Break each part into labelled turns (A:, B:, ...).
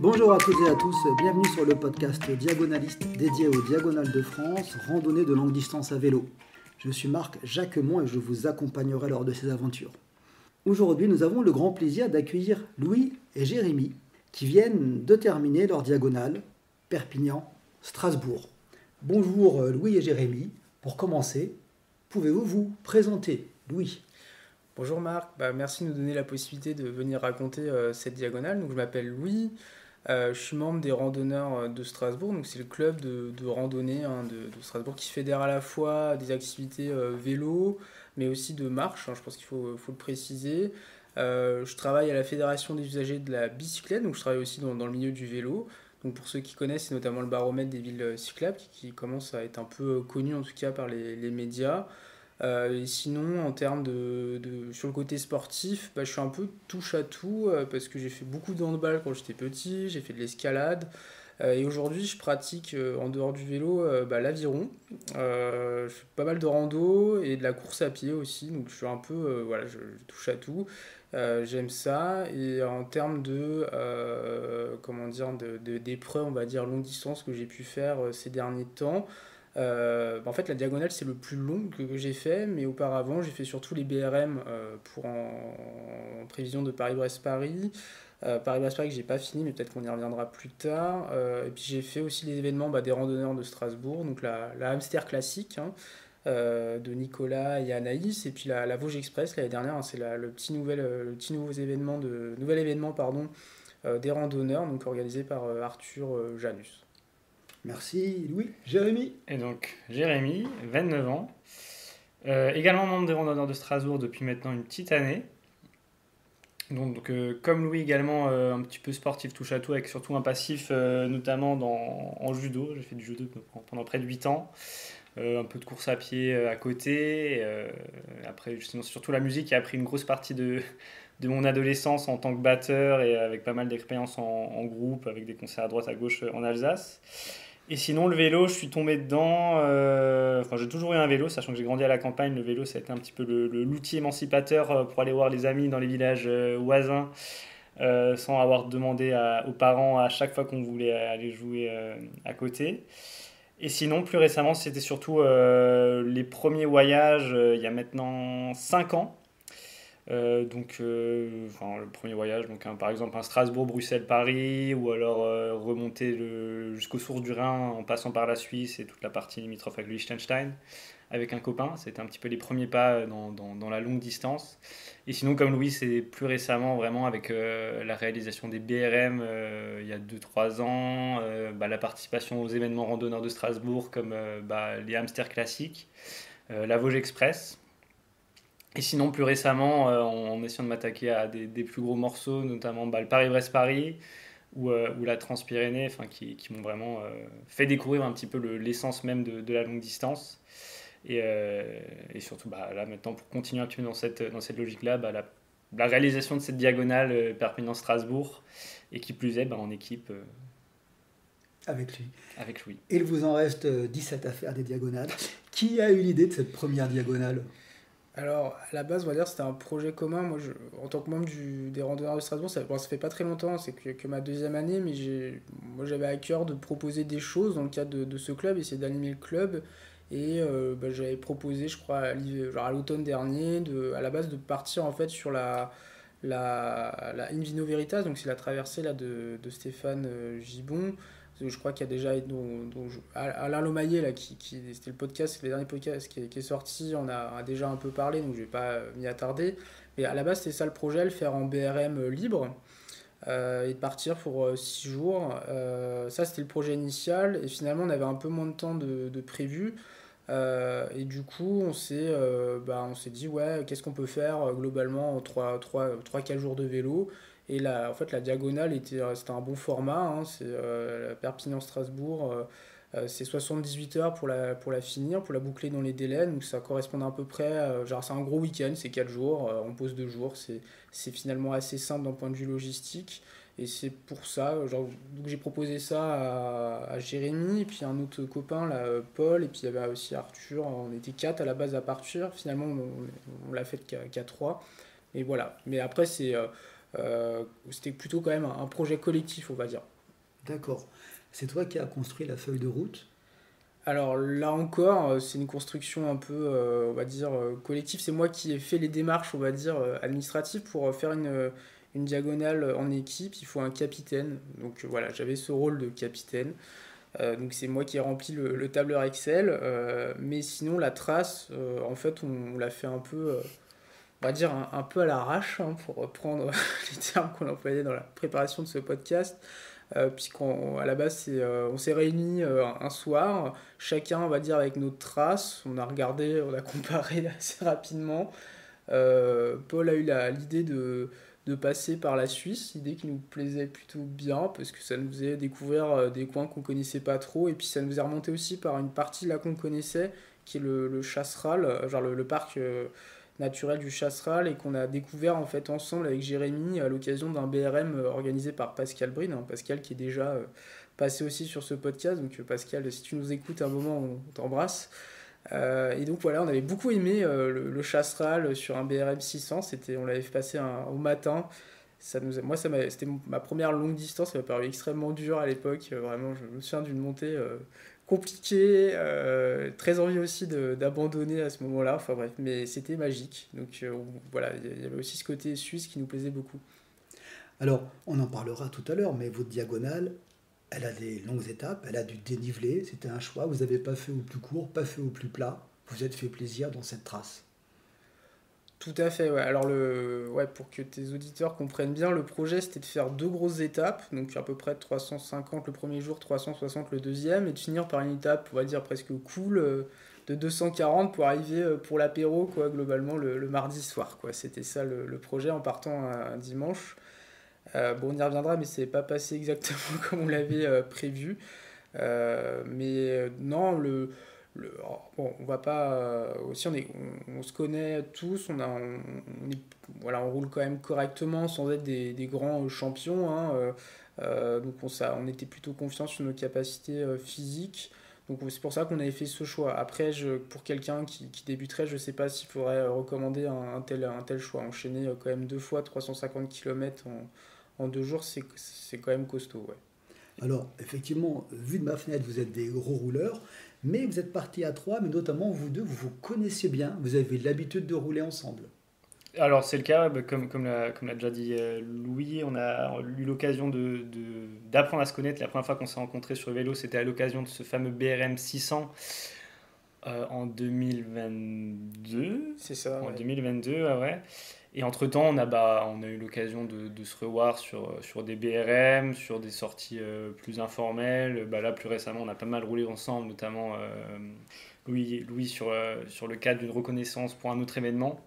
A: Bonjour à toutes et à tous, bienvenue sur le podcast Diagonaliste dédié aux Diagonales de France, randonnée de longue distance à vélo. Je suis Marc Jacquemont et je vous accompagnerai lors de ces aventures. Aujourd'hui, nous avons le grand plaisir d'accueillir Louis et Jérémy qui viennent de terminer leur diagonale Perpignan-Strasbourg. Bonjour Louis et Jérémy. Pour commencer, pouvez-vous vous présenter, Louis?
B: Bonjour Marc, merci de nous donner la possibilité de venir raconter cette diagonale. Donc, je m'appelle Louis, je suis membre des randonneurs de Strasbourg. Donc, c'est le club de randonnée de Strasbourg qui fédère à la fois des activités vélo, mais aussi de marche, je pense qu'il faut le préciser. Je travaille à la Fédération des usagers de la bicyclette, donc je travaille aussi dans le milieu du vélo. Donc pour ceux qui connaissent, c'est notamment le baromètre des villes cyclables qui commence à être un peu connu en tout cas par les médias. Et sinon, en termes sur le côté sportif, je suis un peu touche à tout parce que j'ai fait beaucoup de handball quand j'étais petit, j'ai fait de l'escalade. Et aujourd'hui, je pratique en dehors du vélo l'aviron. Je fais pas mal de rando et de la course à pied aussi. Donc je suis un peu, voilà, je touche à tout. J'aime ça. Et en termes comment dire, d'épreuves, on va dire longue distance que j'ai pu faire ces derniers temps. En fait, la diagonale, c'est le plus long que j'ai fait, mais auparavant, j'ai fait surtout les BRM en prévision de Paris-Brest-Paris. Paris-Brest-Paris que j'ai pas fini, mais peut-être qu'on y reviendra plus tard. Et puis j'ai fait aussi les événements des randonneurs de Strasbourg, donc la Hamster classique de Nicolas et Anaïs, et puis la Vosges Express l'année dernière, c'est le petit nouvel événement pardon, des randonneurs, donc organisé par Arthur Janus.
A: Merci Louis. Jérémy?
C: Et donc, Jérémy, 29 ans, également membre des randonneurs de Strasbourg depuis maintenant une petite année. Donc comme Louis également, un petit peu sportif touche à tout, avec surtout un passif notamment en judo. J'ai fait du judo pendant près de 8 ans. Un peu de course à pied à côté. Après, justement, c'est surtout la musique qui a pris une grosse partie de mon adolescence en tant que batteur et avec pas mal d'expériences en groupe, avec des concerts à droite à gauche en Alsace. Et sinon, le vélo, je suis tombé dedans. Enfin, j'ai toujours eu un vélo, sachant que j'ai grandi à la campagne. Le vélo, ça a été un petit peu l'outil émancipateur pour aller voir les amis dans les villages voisins, sans avoir demandé aux parents à chaque fois qu'on voulait aller jouer à côté. Et sinon, plus récemment, c'était surtout les premiers voyages, il y a maintenant 5 ans. Le premier voyage, par exemple un Strasbourg-Bruxelles-Paris, ou alors remonter jusqu'aux sources du Rhin en passant par la Suisse et toute la partie limitrophe avec le Liechtenstein avec un copain. C'était un petit peu les premiers pas dans la longue distance. Et sinon, comme Louis, c'est plus récemment vraiment avec la réalisation des BRM il y a 2-3 ans, la participation aux événements randonneurs de Strasbourg comme les Hamsters classiques, la Vosges Express. Et sinon, plus récemment, en essayant de m'attaquer à des plus gros morceaux, notamment le Paris-Brest-Paris ou la Transpyrénée, qui m'ont vraiment fait découvrir un petit peu l'essence même de la longue distance. Et surtout, là maintenant, pour continuer un petit peu dans cette logique-là, la réalisation de cette diagonale Perpignan-Strasbourg, et qui plus est, en équipe
A: Avec lui.
C: avec Louis.
A: Il vous en reste 17 à faire des diagonales. Qui a eu l'idée de cette première diagonale?
B: Alors, à la base, on va dire c'était un projet commun. Moi, en tant que membre des randonneurs de Strasbourg, ça fait pas très longtemps, c'est que ma deuxième année, mais moi j'avais à cœur de proposer des choses dans le cadre de ce club, essayer d'animer le club. Et j'avais proposé, je crois, à l'automne dernier, à la base de partir en fait sur la Invino Veritas, donc c'est la traversée là, de Stéphane Gibon. Je crois qu'il y a déjà Alain Lomaillet là, c'était le podcast, le dernier podcast qui est sorti, on a déjà un peu parlé, donc je vais pas m'y attarder. Mais à la base, c'était ça le projet, le faire en BRM libre et de partir pour 6 jours. Ça, c'était le projet initial, et finalement, on avait un peu moins de temps de prévu. Et du coup, on s'est dit, ouais, qu'est-ce qu'on peut faire globalement en 3-4 jours de vélo. Et en fait, la diagonale, c'était un bon format. C'est Perpignan-Strasbourg. C'est 78 heures pour la finir, pour la boucler dans les délais. Donc ça correspond à peu près. Genre, c'est un gros week-end, c'est 4 jours. On pose 2 jours. C'est finalement assez simple d'un point de vue logistique. Et c'est pour ça, donc j'ai proposé ça à Jérémy, et puis un autre copain, là, Paul, et puis il y avait aussi Arthur. On était 4 à la base à partir. Finalement, on l'a fait qu'à 3. Et voilà. Mais après, C'était plutôt quand même un projet collectif, on va dire.
A: D'accord. C'est toi qui as construit la feuille de route.
B: Alors là encore, c'est une construction un peu, on va dire, collective. C'est moi qui ai fait les démarches, on va dire, administratives pour faire une diagonale en équipe. Il faut un capitaine. Donc voilà, j'avais ce rôle de capitaine. Donc c'est moi qui ai rempli le tableur Excel. Mais sinon, la trace, en fait, on l'a fait un peu, on va dire, un peu à l'arrache, hein, pour reprendre les termes qu'on employait dans la préparation de ce podcast. Puisqu'à la base, on s'est réunis un soir, chacun, on va dire, avec notre trace. On a regardé, on a comparé assez rapidement. Paul a eu l'idée de passer par la Suisse, idée qui nous plaisait plutôt bien, parce que ça nous faisait découvrir des coins qu'on connaissait pas trop, et puis ça nous est remonté aussi par une partie là qu'on connaissait, qui est le Chasseral, genre le parc naturel du Chasseral, et qu'on a découvert en fait ensemble avec Jérémy à l'occasion d'un BRM organisé par Pascal Brine, hein, Pascal qui est déjà passé aussi sur ce podcast. Donc Pascal, si tu nous écoutes un moment, on t'embrasse. Et donc voilà, on avait beaucoup aimé le Chasseral sur un BRM 600. On l'avait fait passer au matin. C'était ma première longue distance. Ça m'a paru extrêmement dur à l'époque. Vraiment, je me souviens d'une montée compliquée. Très envie aussi d'abandonner à ce moment-là. Enfin bref, mais c'était magique. Donc voilà, il y avait aussi ce côté suisse qui nous plaisait beaucoup.
A: Alors, on en parlera tout à l'heure, mais votre diagonale, elle a des longues étapes, elle a du dénivelé. C'était un choix. Vous n'avez pas fait au plus court, pas fait au plus plat. Vous vous êtes fait plaisir dans cette trace.
B: Tout à fait, ouais. Alors, pour que tes auditeurs comprennent bien, le projet c'était de faire 2 grosses étapes, donc à peu près 350 le premier jour, 360 le deuxième, et de finir par une étape, on va dire presque cool, de 240 pour arriver pour l'apéro, quoi, globalement le mardi soir, quoi. C'était ça le projet en partant un dimanche. Bon, on y reviendra, mais c'est pas passé exactement comme on l'avait prévu. Non, bon, on va pas. Aussi, on se connaît tous, voilà, on roule quand même correctement sans être des grands champions, hein, donc on était plutôt confiants sur nos capacités physiques. Donc c'est pour ça qu'on avait fait ce choix. Après, pour quelqu'un qui débuterait, je sais pas s'il faudrait recommander un tel choix. Enchaîner quand même 2 fois 350 km en 2 jours, c'est quand même costaud, ouais.
A: Alors, effectivement, vu de ma fenêtre, vous êtes des gros rouleurs, mais vous êtes partis à trois, mais notamment vous deux, vous vous connaissiez bien, vous avez l'habitude de rouler ensemble.
C: Alors c'est le cas, comme l'a déjà dit Louis, on a eu l'occasion d'apprendre à se connaître. La première fois qu'on s'est rencontrés sur le vélo, c'était à l'occasion de ce fameux BRM 600 en 2022.
B: C'est ça,
C: En
B: ouais.
C: 2022, ouais. Et entre-temps, on a eu l'occasion de se revoir sur des BRM, sur des sorties plus informelles. Là, plus récemment, on a pas mal roulé ensemble, notamment Louis sur le cadre d'une reconnaissance pour un autre événement.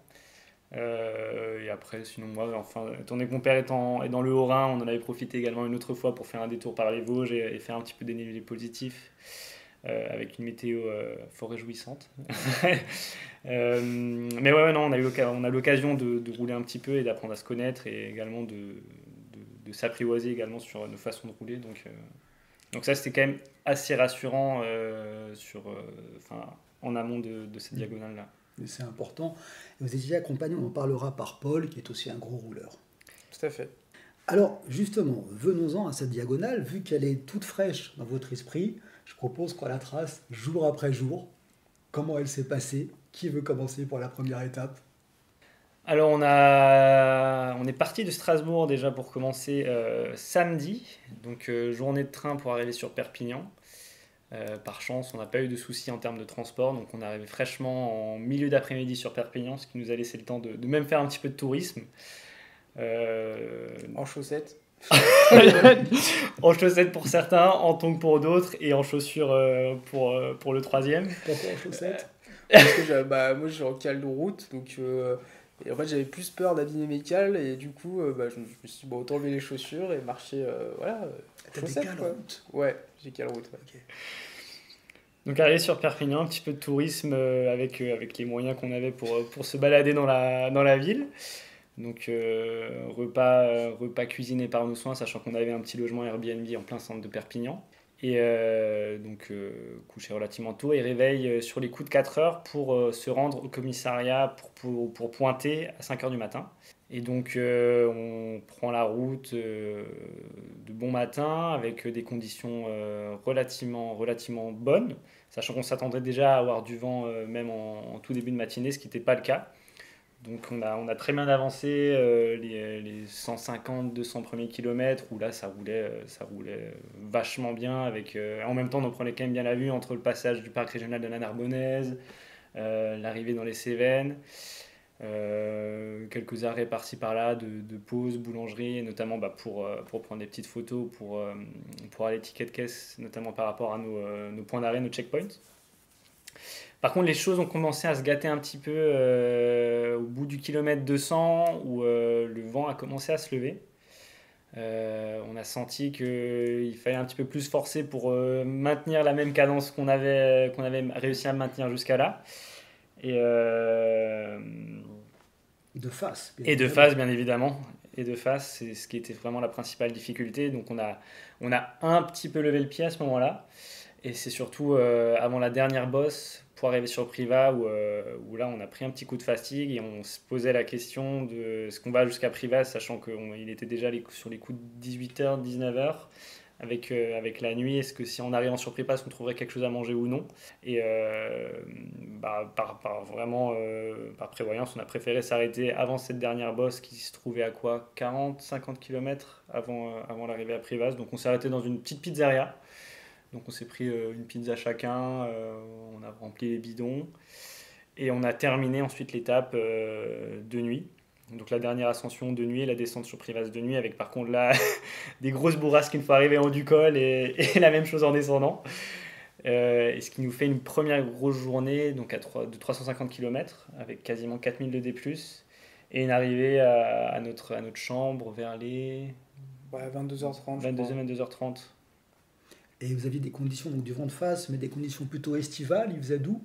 C: Et après, sinon, moi, enfin, étant donné que mon père est dans le Haut-Rhin, on en avait profité également une autre fois pour faire un détour par les Vosges et faire un petit peu dénivelé positif. Avec une météo fort réjouissante. Mais ouais, non, on a l'occasion de rouler un petit peu et d'apprendre à se connaître et également de s'apprivoiser également sur nos façons de rouler. Donc ça, c'était quand même assez rassurant en amont de cette diagonale-là.
A: Mais c'est important. Et vous étiez accompagné, on en parlera, par Paul, qui est aussi un gros rouleur.
B: Tout à fait.
A: Alors, justement, venons-en à cette diagonale, vu qu'elle est toute fraîche dans votre esprit. Je propose qu'on la trace jour après jour. Comment elle s'est passée? Qui veut commencer pour la première étape?
C: Alors on est parti de Strasbourg déjà pour commencer samedi, donc journée de train pour arriver sur Perpignan. Par chance, on n'a pas eu de soucis en termes de transport, donc on est arrivé fraîchement en milieu d'après-midi sur Perpignan, ce qui nous a laissé le temps de même faire un petit peu de tourisme.
B: En chaussettes.
C: En chaussettes pour certains, en tongs pour d'autres et en chaussures pour le troisième.
A: Pourquoi en chaussettes?
B: Parce que moi je suis en cale de route, donc et en fait j'avais plus peur d'abîmer mes cales, et du coup je me suis dit autant enlever les chaussures et marcher
A: T'as des
B: chaussettes,
A: cales
B: quoi.
A: route?
B: Ouais, j'ai cale route, ouais.
A: Ok.
C: Donc arrivé sur Perpignan, un petit peu de tourisme avec les moyens qu'on avait pour se balader dans la ville. Donc repas cuisiné par nos soins, sachant qu'on avait un petit logement Airbnb en plein centre de Perpignan. Et donc couché relativement tôt et réveil sur les coups de 4 heures pour se rendre au commissariat pour pointer à 5 heures du matin. Et donc on prend la route de bon matin avec des conditions relativement bonnes, sachant qu'on s'attendrait déjà à avoir du vent même en tout début de matinée, ce qui n'était pas le cas. Donc on a très bien avancé les 150-200 premiers kilomètres où là ça roulait vachement bien avec en même temps on prenait quand même bien la vue entre le passage du parc régional de la Narbonnaise, l'arrivée dans les Cévennes, quelques arrêts par-ci par-là de pauses, boulangerie, notamment pour prendre des petites photos pour aller ticket de caisse, notamment par rapport à nos points d'arrêt, nos checkpoints. Par contre, les choses ont commencé à se gâter un petit peu au bout du kilomètre 200 où le vent a commencé à se lever. On a senti qu'il fallait un petit peu plus forcer pour maintenir la même cadence qu'on avait réussi à maintenir jusqu'à là. Et
A: de face.
C: De face, bien évidemment. Et de face, c'est ce qui était vraiment la principale difficulté. Donc on a un petit peu levé le pied à ce moment-là. Et c'est surtout avant la dernière bosse, pour arriver sur Privas, où là on a pris un petit coup de fatigue et on se posait la question de ce qu'on va jusqu'à Privas, sachant qu'il était déjà sur les coups de 18h, 19h, avec la nuit. Est-ce que si en arrivant sur Privas, on trouverait quelque chose à manger ou non? Et par prévoyance, on a préféré s'arrêter avant cette dernière bosse qui se trouvait à quoi 40-50 km avant l'arrivée à Privas. Donc on s'est arrêté dans une petite pizzeria. Donc on s'est pris une pizza chacun, on a rempli les bidons et on a terminé ensuite l'étape de nuit. Donc la dernière ascension de nuit et la descente sur Privas de nuit avec par contre là des grosses bourrasques une fois arrivé en haut du col et la même chose en descendant. Et ce qui nous fait une première grosse journée donc de 350 km avec quasiment 4000 de D+, et une arrivée à notre chambre vers les
B: 22h30.
C: 22h30.
A: Et vous aviez des conditions, donc du vent de face, mais des conditions plutôt estivales, il faisait doux?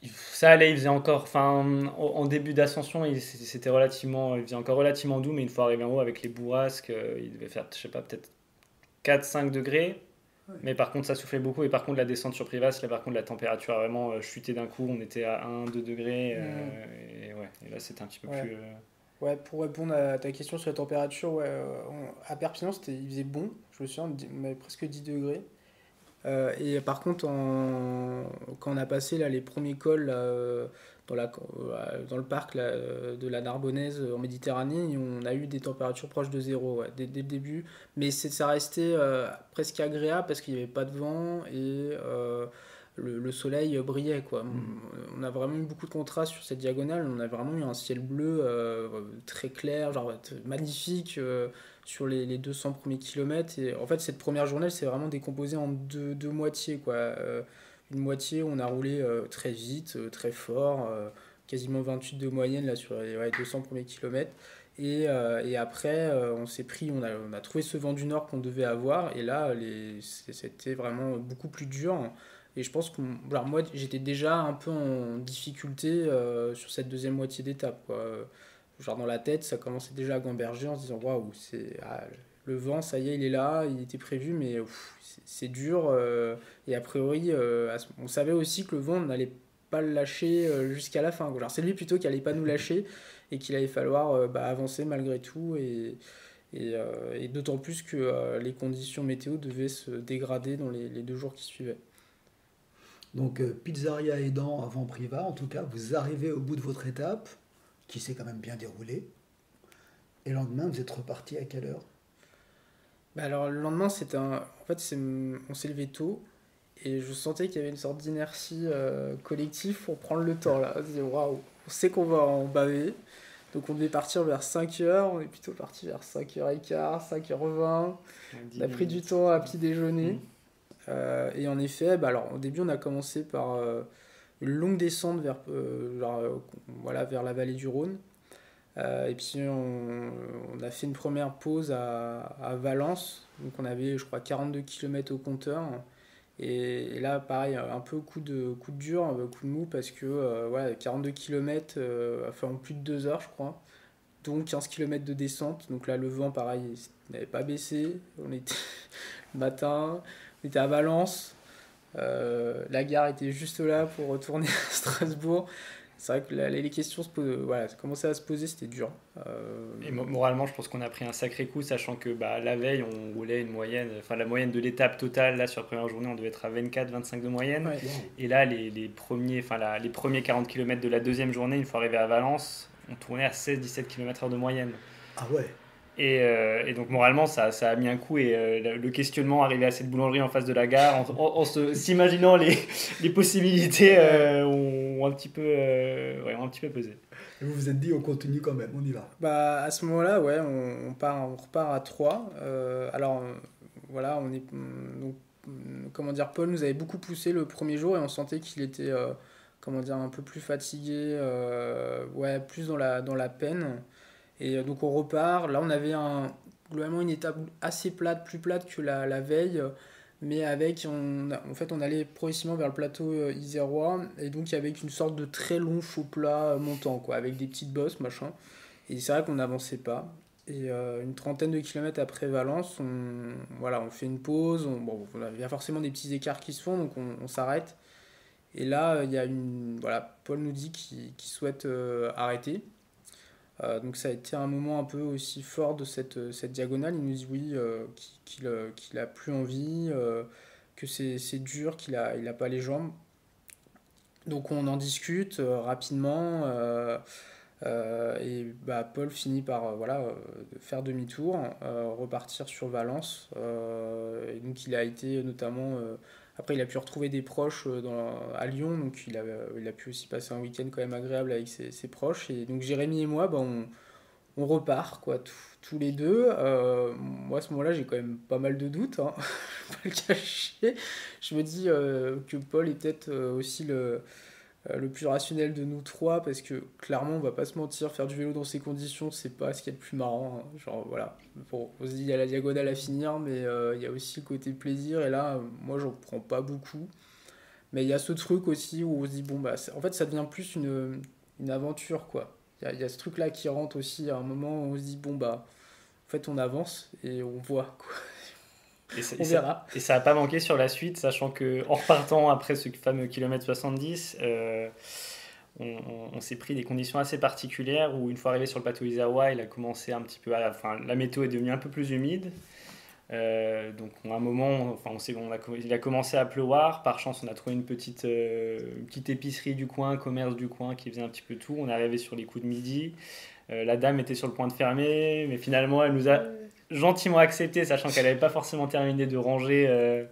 C: Ça allait, il faisait encore, enfin, en début d'ascension, il faisait encore relativement doux, mais une fois arrivé en haut avec les bourrasques, il devait faire, je sais pas, peut-être 4-5 degrés. Ouais. Mais par contre, ça soufflait beaucoup. Et par contre, la descente sur Privas, là, par contre, la température a vraiment chuté d'un coup. On était à 1-2 degrés. Et là, c'était un petit peu plus.
B: Ouais, pour répondre à ta question sur la température, à Perpignan, il faisait bon. Je me souviens, on avait presque 10 degrés. Et par contre, quand on a passé là, les premiers cols dans le parc là, de la Narbonnaise en Méditerranée, on a eu des températures proches de zéro dès le début. Mais ça restait presque agréable parce qu'il n'y avait pas de vent et le soleil brillait, quoi. On a vraiment eu beaucoup de contrastes sur cette diagonale. On a vraiment eu un ciel bleu très clair, genre magnifique sur les 200 premiers kilomètres. Et en fait, cette première journée, c'est vraiment décomposé en deux moitiés, quoi. Une moitié où on a roulé très vite, très fort, quasiment 28 de moyenne là, sur les 200 premiers kilomètres. Et après, on a trouvé ce vent du nord qu'on devait avoir. Et là, c'était vraiment beaucoup plus dur. Et je pense que moi, j'étais déjà un peu en difficulté sur cette deuxième moitié d'étape, quoi. Genre dans la tête, ça commençait déjà à gamberger en se disant waouh, le vent, ça y est, il est là, il était prévu, mais c'est dur. Et a priori, on savait aussi que le vent n'allait pas le lâcher jusqu'à la fin. Genre, c'est lui plutôt qui allait pas nous lâcher et qu'il allait falloir avancer malgré tout. Et d'autant plus que les conditions météo devaient se dégrader dans les 2 jours qui suivaient.
A: Donc, pizzeria aidant avant Privas, en tout cas, vous arrivez au bout de votre étape, qui s'est quand même bien déroulée. Et le lendemain, vous êtes reparti à quelle heure?
B: Alors, le lendemain, on s'est levé tôt, et je sentais qu'il y avait une sorte d'inertie collective pour prendre le temps, là. On se dit, waouh, on sait qu'on va en baver. Donc, on devait partir vers 5h, on est plutôt parti vers 5h15, 5h20. On a pris du temps à petit déjeuner. Et en effet, alors au début on a commencé par une longue descente vers la vallée du Rhône. Et puis on a fait une première pause à Valence. Donc on avait, je crois, 42 km au compteur. Et là, pareil, un peu coup de dur, coup de mou, parce que 42 km en plus de 2 heures, je crois. Donc 15 km de descente. Donc là, le vent, pareil, n'avait pas baissé. On était le matin. On On était à Valence. La gare était juste là pour retourner à Strasbourg. C'est vrai que les questions ça commençait à se poser, c'était dur.
C: Et moralement, je pense qu'on a pris un sacré coup, sachant que la veille, on roulait la moyenne de l'étape totale, là, sur la première journée, on devait être à 24-25 de moyenne.
B: Ouais.
C: Et là, les premiers 40 km de la deuxième journée, une fois arrivé à Valence, on tournait à 16-17 km/h de moyenne.
A: Ah ouais.
C: Et donc moralement ça a mis un coup et le questionnement arrivé à cette boulangerie en face de la gare s'imaginant les possibilités ont un petit peu pesé.
A: Et vous vous êtes dit, on continue quand même, on y va.
B: À ce moment-là, ouais, on repart à 3. Voilà, donc, comment dire, Paul nous avait beaucoup poussé le premier jour et on sentait qu'il était un peu plus fatigué, plus dans la peine. Et donc on repart. Là, on avait globalement une étape assez plate, plus plate que la veille, mais on allait progressivement vers le plateau isérois, et donc avec une sorte de très long faux plat montant, quoi, avec des petites bosses, machin. Et c'est vrai qu'on n'avançait pas. Et une trentaine de kilomètres après Valence, on fait une pause. Il y a forcément des petits écarts qui se font, donc on s'arrête. Et là, il y a Paul nous dit qu'il souhaite arrêter. Donc ça a été un moment un peu aussi fort de cette diagonale. Il nous dit oui, qu'il a plus envie, que c'est dur, qu'il a pas les jambes. Donc on en discute rapidement, et Paul finit par faire demi-tour, repartir sur Valence. Et donc il a été notamment... après, il a pu retrouver des proches à Lyon, donc il a pu aussi passer un week-end quand même agréable avec ses proches. Et donc Jérémy et moi, on repart, quoi, tous les deux. Moi, à ce moment-là, j'ai quand même pas mal de doutes, hein, je vais pas le cacher. Je me dis que Paul est peut-être aussi le plus rationnel de nous trois, parce que clairement, on va pas se mentir, faire du vélo dans ces conditions, c'est pas ce qu'il y a de plus marrant, hein. Genre, voilà. Bon, on se dit, il y a la diagonale à finir, mais il y a aussi le côté plaisir, et là, moi, j'en prends pas beaucoup. Mais il y a ce truc aussi où on se dit, en fait, ça devient plus une aventure, quoi. Il y a ce truc-là qui rentre aussi à un moment où on se dit, en fait, on avance et on voit, quoi. On verra.
C: Et ça n'a pas manqué sur la suite, sachant qu'en repartant après ce fameux kilomètre 70, on s'est pris des conditions assez particulières où une fois arrivé sur le plateau Izawa, il a commencé un petit peu la météo est devenue un peu plus humide. Donc à un moment, il a commencé à pleuvoir. Par chance, on a trouvé une petite épicerie du coin, un commerce du coin qui faisait un petit peu tout. On est arrivé sur les coups de midi. La dame était sur le point de fermer, mais finalement, elle nous a gentiment accepté, sachant qu'elle n'avait pas forcément terminé de ranger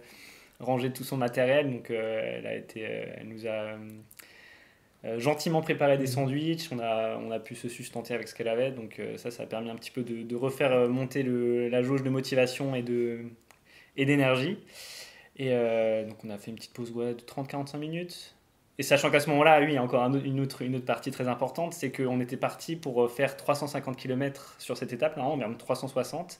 C: tout son matériel. Donc elle nous a gentiment préparé des sandwichs. On a pu se sustenter avec ce qu'elle avait. Donc ça a permis un petit peu de refaire monter la jauge de motivation et d'énergie. Et donc on a fait une petite pause de 30-45 minutes. Et sachant qu'à ce moment-là, oui, il y a encore une autre partie très importante, c'est qu'on était parti pour faire 350 km sur cette étape, non, même 360.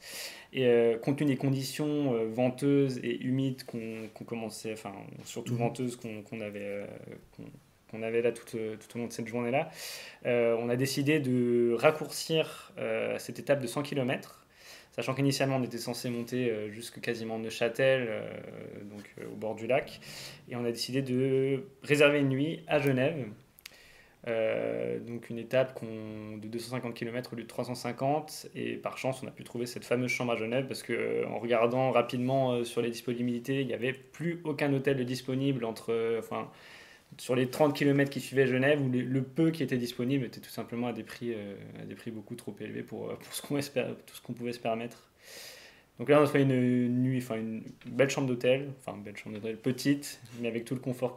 C: Et compte tenu des conditions venteuses et humides qu'on commençait, enfin surtout venteuses qu'on avait là tout au long de cette journée-là, on a décidé de raccourcir cette étape de 100 km. Sachant qu'initialement on était censé monter jusque quasiment Neuchâtel, au bord du lac, et on a décidé de réserver une nuit à Genève, donc une étape de 250 km au lieu de 350, et par chance on a pu trouver cette fameuse chambre à Genève, parce qu'en regardant rapidement sur les disponibilités, il n'y avait plus aucun hôtel de disponible sur les 30 km qui suivaient Genève, où le peu qui était disponible était tout simplement à des prix beaucoup trop élevés pour tout ce qu'on pouvait se permettre. Donc là, on a fait une nuit, une belle chambre d'hôtel, petite, mais avec tout le confort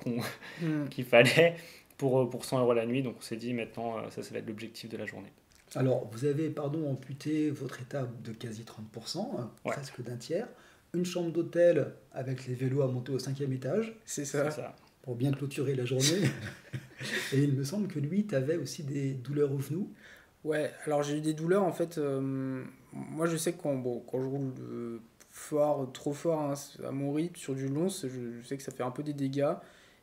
C: qu'il fallait pour 100 € la nuit. Donc on s'est dit, maintenant, ça va être l'objectif de la journée.
A: Alors, vous avez, amputé votre étape de quasi 30%, presque d'un tiers. Une chambre d'hôtel avec les vélos à monter au 5e étage.
B: C'est ça.
A: Pour bien clôturer la journée. Et il me semble que lui, tu avais aussi des douleurs aux genoux.
B: Ouais, alors j'ai eu des douleurs, en fait. Moi, je sais que quand je roule trop fort, hein, à mon rythme, sur du long, je sais que ça fait un peu des dégâts.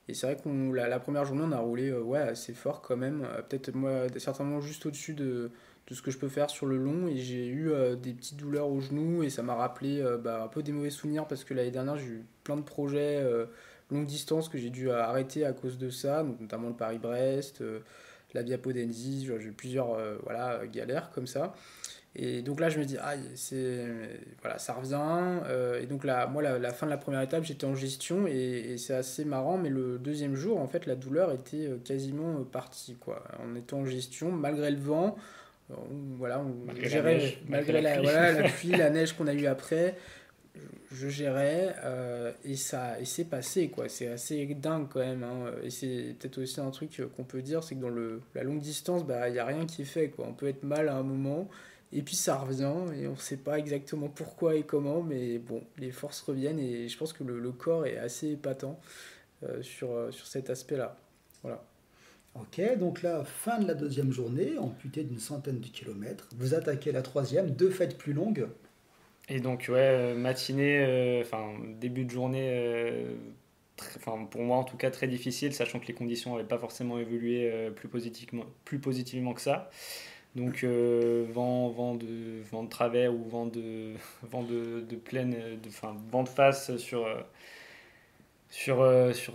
B: Et c'est vrai que la première journée, on a roulé assez fort quand même. Peut-être, moi, certainement juste au-dessus de de ce que je peux faire sur le long et j'ai eu des petites douleurs au genou et ça m'a rappelé un peu des mauvais souvenirs parce que l'année dernière j'ai eu plein de projets longue distance que j'ai dû arrêter à cause de ça, donc notamment le Paris-Brest, la Via Podenzi, j'ai eu plusieurs galères comme ça. Et donc là, je me dis, ah, voilà, ça revient. Et donc là, moi, la fin de la première étape, j'étais en gestion et c'est assez marrant. Mais le deuxième jour, en fait, la douleur était quasiment partie, quoi. En étant en gestion, malgré le vent, voilà, on
C: Malgré la
B: gérait,
C: neige,
B: malgré
C: malgré la pluie.
B: voilà, la pluie, la neige qu'on a eu après, je gérais et c'est passé, quoi. C'est assez dingue quand même, hein. Et c'est peut-être aussi un truc qu'on peut dire, c'est que dans la longue distance, bah, il n'y a rien qui est fait, quoi. On peut être mal à un moment. Et puis ça revient et on ne sait pas exactement pourquoi et comment, mais bon, les forces reviennent et je pense que le corps est assez épatant sur cet aspect-là. Voilà.
A: Ok, donc là, fin de la deuxième journée, amputée d'une centaine de kilomètres. Vous attaquez la troisième, deux fêtes plus longues.
C: Et donc, ouais, matinée, début de journée, pour moi en tout cas, très difficile, sachant que les conditions n'avaient pas forcément évolué plus positivement que ça. Donc, vent de travers ou vent de pleine, vent de face sur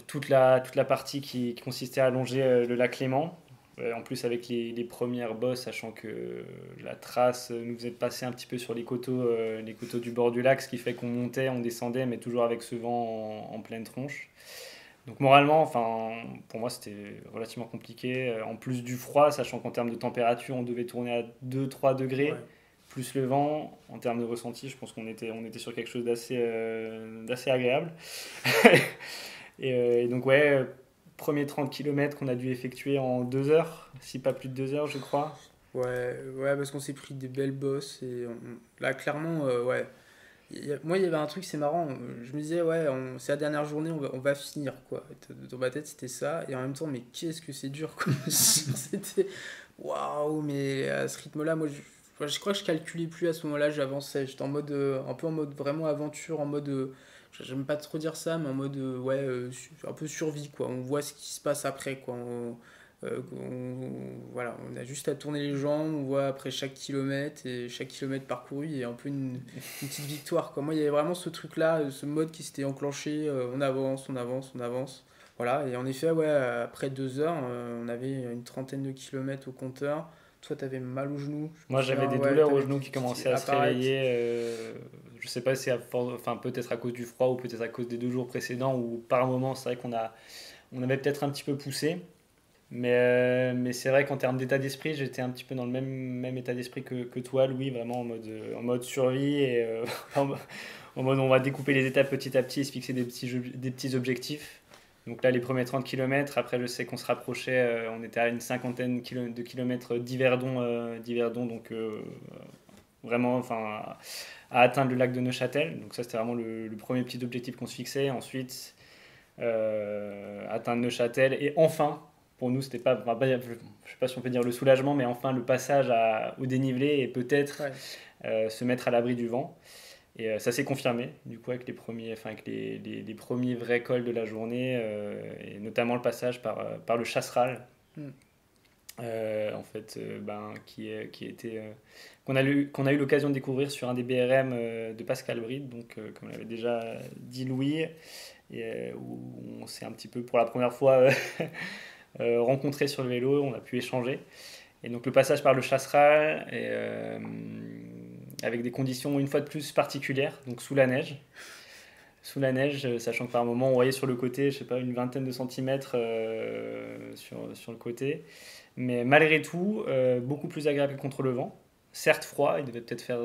C: toute la partie qui consistait à longer le lac Léman. En plus avec les premières bosses, sachant que la trace nous faisait passer un petit peu sur les coteaux du bord du lac, ce qui fait qu'on montait, on descendait, mais toujours avec ce vent en pleine tronche. Donc moralement, pour moi, c'était relativement compliqué. En plus du froid, sachant qu'en termes de température, on devait tourner à 2-3 degrés,
B: Ouais.
C: plus le vent. En termes de ressenti, je pense qu'on était sur quelque chose d'assez agréable. Et donc, ouais, premier 30 km qu'on a dû effectuer en 2 heures, si pas plus de 2 heures, je crois.
B: Ouais, parce qu'on s'est pris des belles bosses et là, clairement, ouais. Moi, il y avait un truc, c'est marrant. Je me disais, ouais, c'est la dernière journée, on va finir, quoi. Dans ma tête, c'était ça. Et en même temps, mais qu'est-ce que c'est dur, quoi. C'était waouh, mais à ce rythme-là, moi, je crois que je calculais plus à ce moment-là. J'avançais. J'étais en mode, un peu en mode vraiment aventure, en mode, j'aime pas trop dire ça, mais en mode, ouais, un peu survie, quoi. On voit ce qui se passe après, quoi. Voilà, on a juste à tourner les jambes, on voit après chaque kilomètre et chaque kilomètre parcouru est un peu une petite victoire, quoi. Moi, il y avait vraiment ce truc-là, ce mode qui s'était enclenché, on avance, on avance, on avance. Voilà, et en effet, ouais, après 2 heures, on avait une trentaine de kilomètres au compteur. Toi, t'avais mal au genou, je me
C: Moi, j'avais
B: souviens,
C: des
B: ouais,
C: douleurs aux
B: t'avais
C: genoux qui
B: qui
C: commençaient à se
B: apparaître.
C: réveiller. Je sais pas si c'est peut-être à cause du froid ou peut-être à cause des 2 jours précédents ou par moment, c'est vrai on avait peut-être un petit peu poussé. Mais c'est vrai qu'en termes d'état d'esprit, j'étais un petit peu dans le même état d'esprit que toi, Louis, vraiment en mode survie et en mode on va découper les étapes petit à petit et se fixer des petits objectifs. Donc là, les premiers 30 km, après je sais qu'on se rapprochait, on était à une cinquantaine de kilomètres d'Yverdon, donc vraiment à atteindre le lac de Neuchâtel. Donc ça, c'était vraiment le premier petit objectif qu'on se fixait. Ensuite, atteindre Neuchâtel et enfin pour nous c'était je sais pas si on peut dire le soulagement mais enfin le passage au dénivelé et peut-être
B: Ouais.
C: se mettre à l'abri du vent et ça s'est confirmé du coup avec les premiers vrais cols de la journée et notamment le passage par le Chasseral
B: Mm.
C: en fait qui était qu'on a eu l'occasion de découvrir sur un des BRM de Pascal Bride donc comme l'avait déjà dit Louis et où on s'est un petit peu pour la première fois rencontré sur le vélo, on a pu échanger. Et donc le passage par le Chasseral, avec des conditions une fois de plus particulières, donc sous la neige. Sous la neige, sachant que par moment on voyait sur le côté, je sais pas, une vingtaine de centimètres sur le côté. Mais malgré tout, beaucoup plus agréable que contre le vent. Certes froid, il devait peut-être faire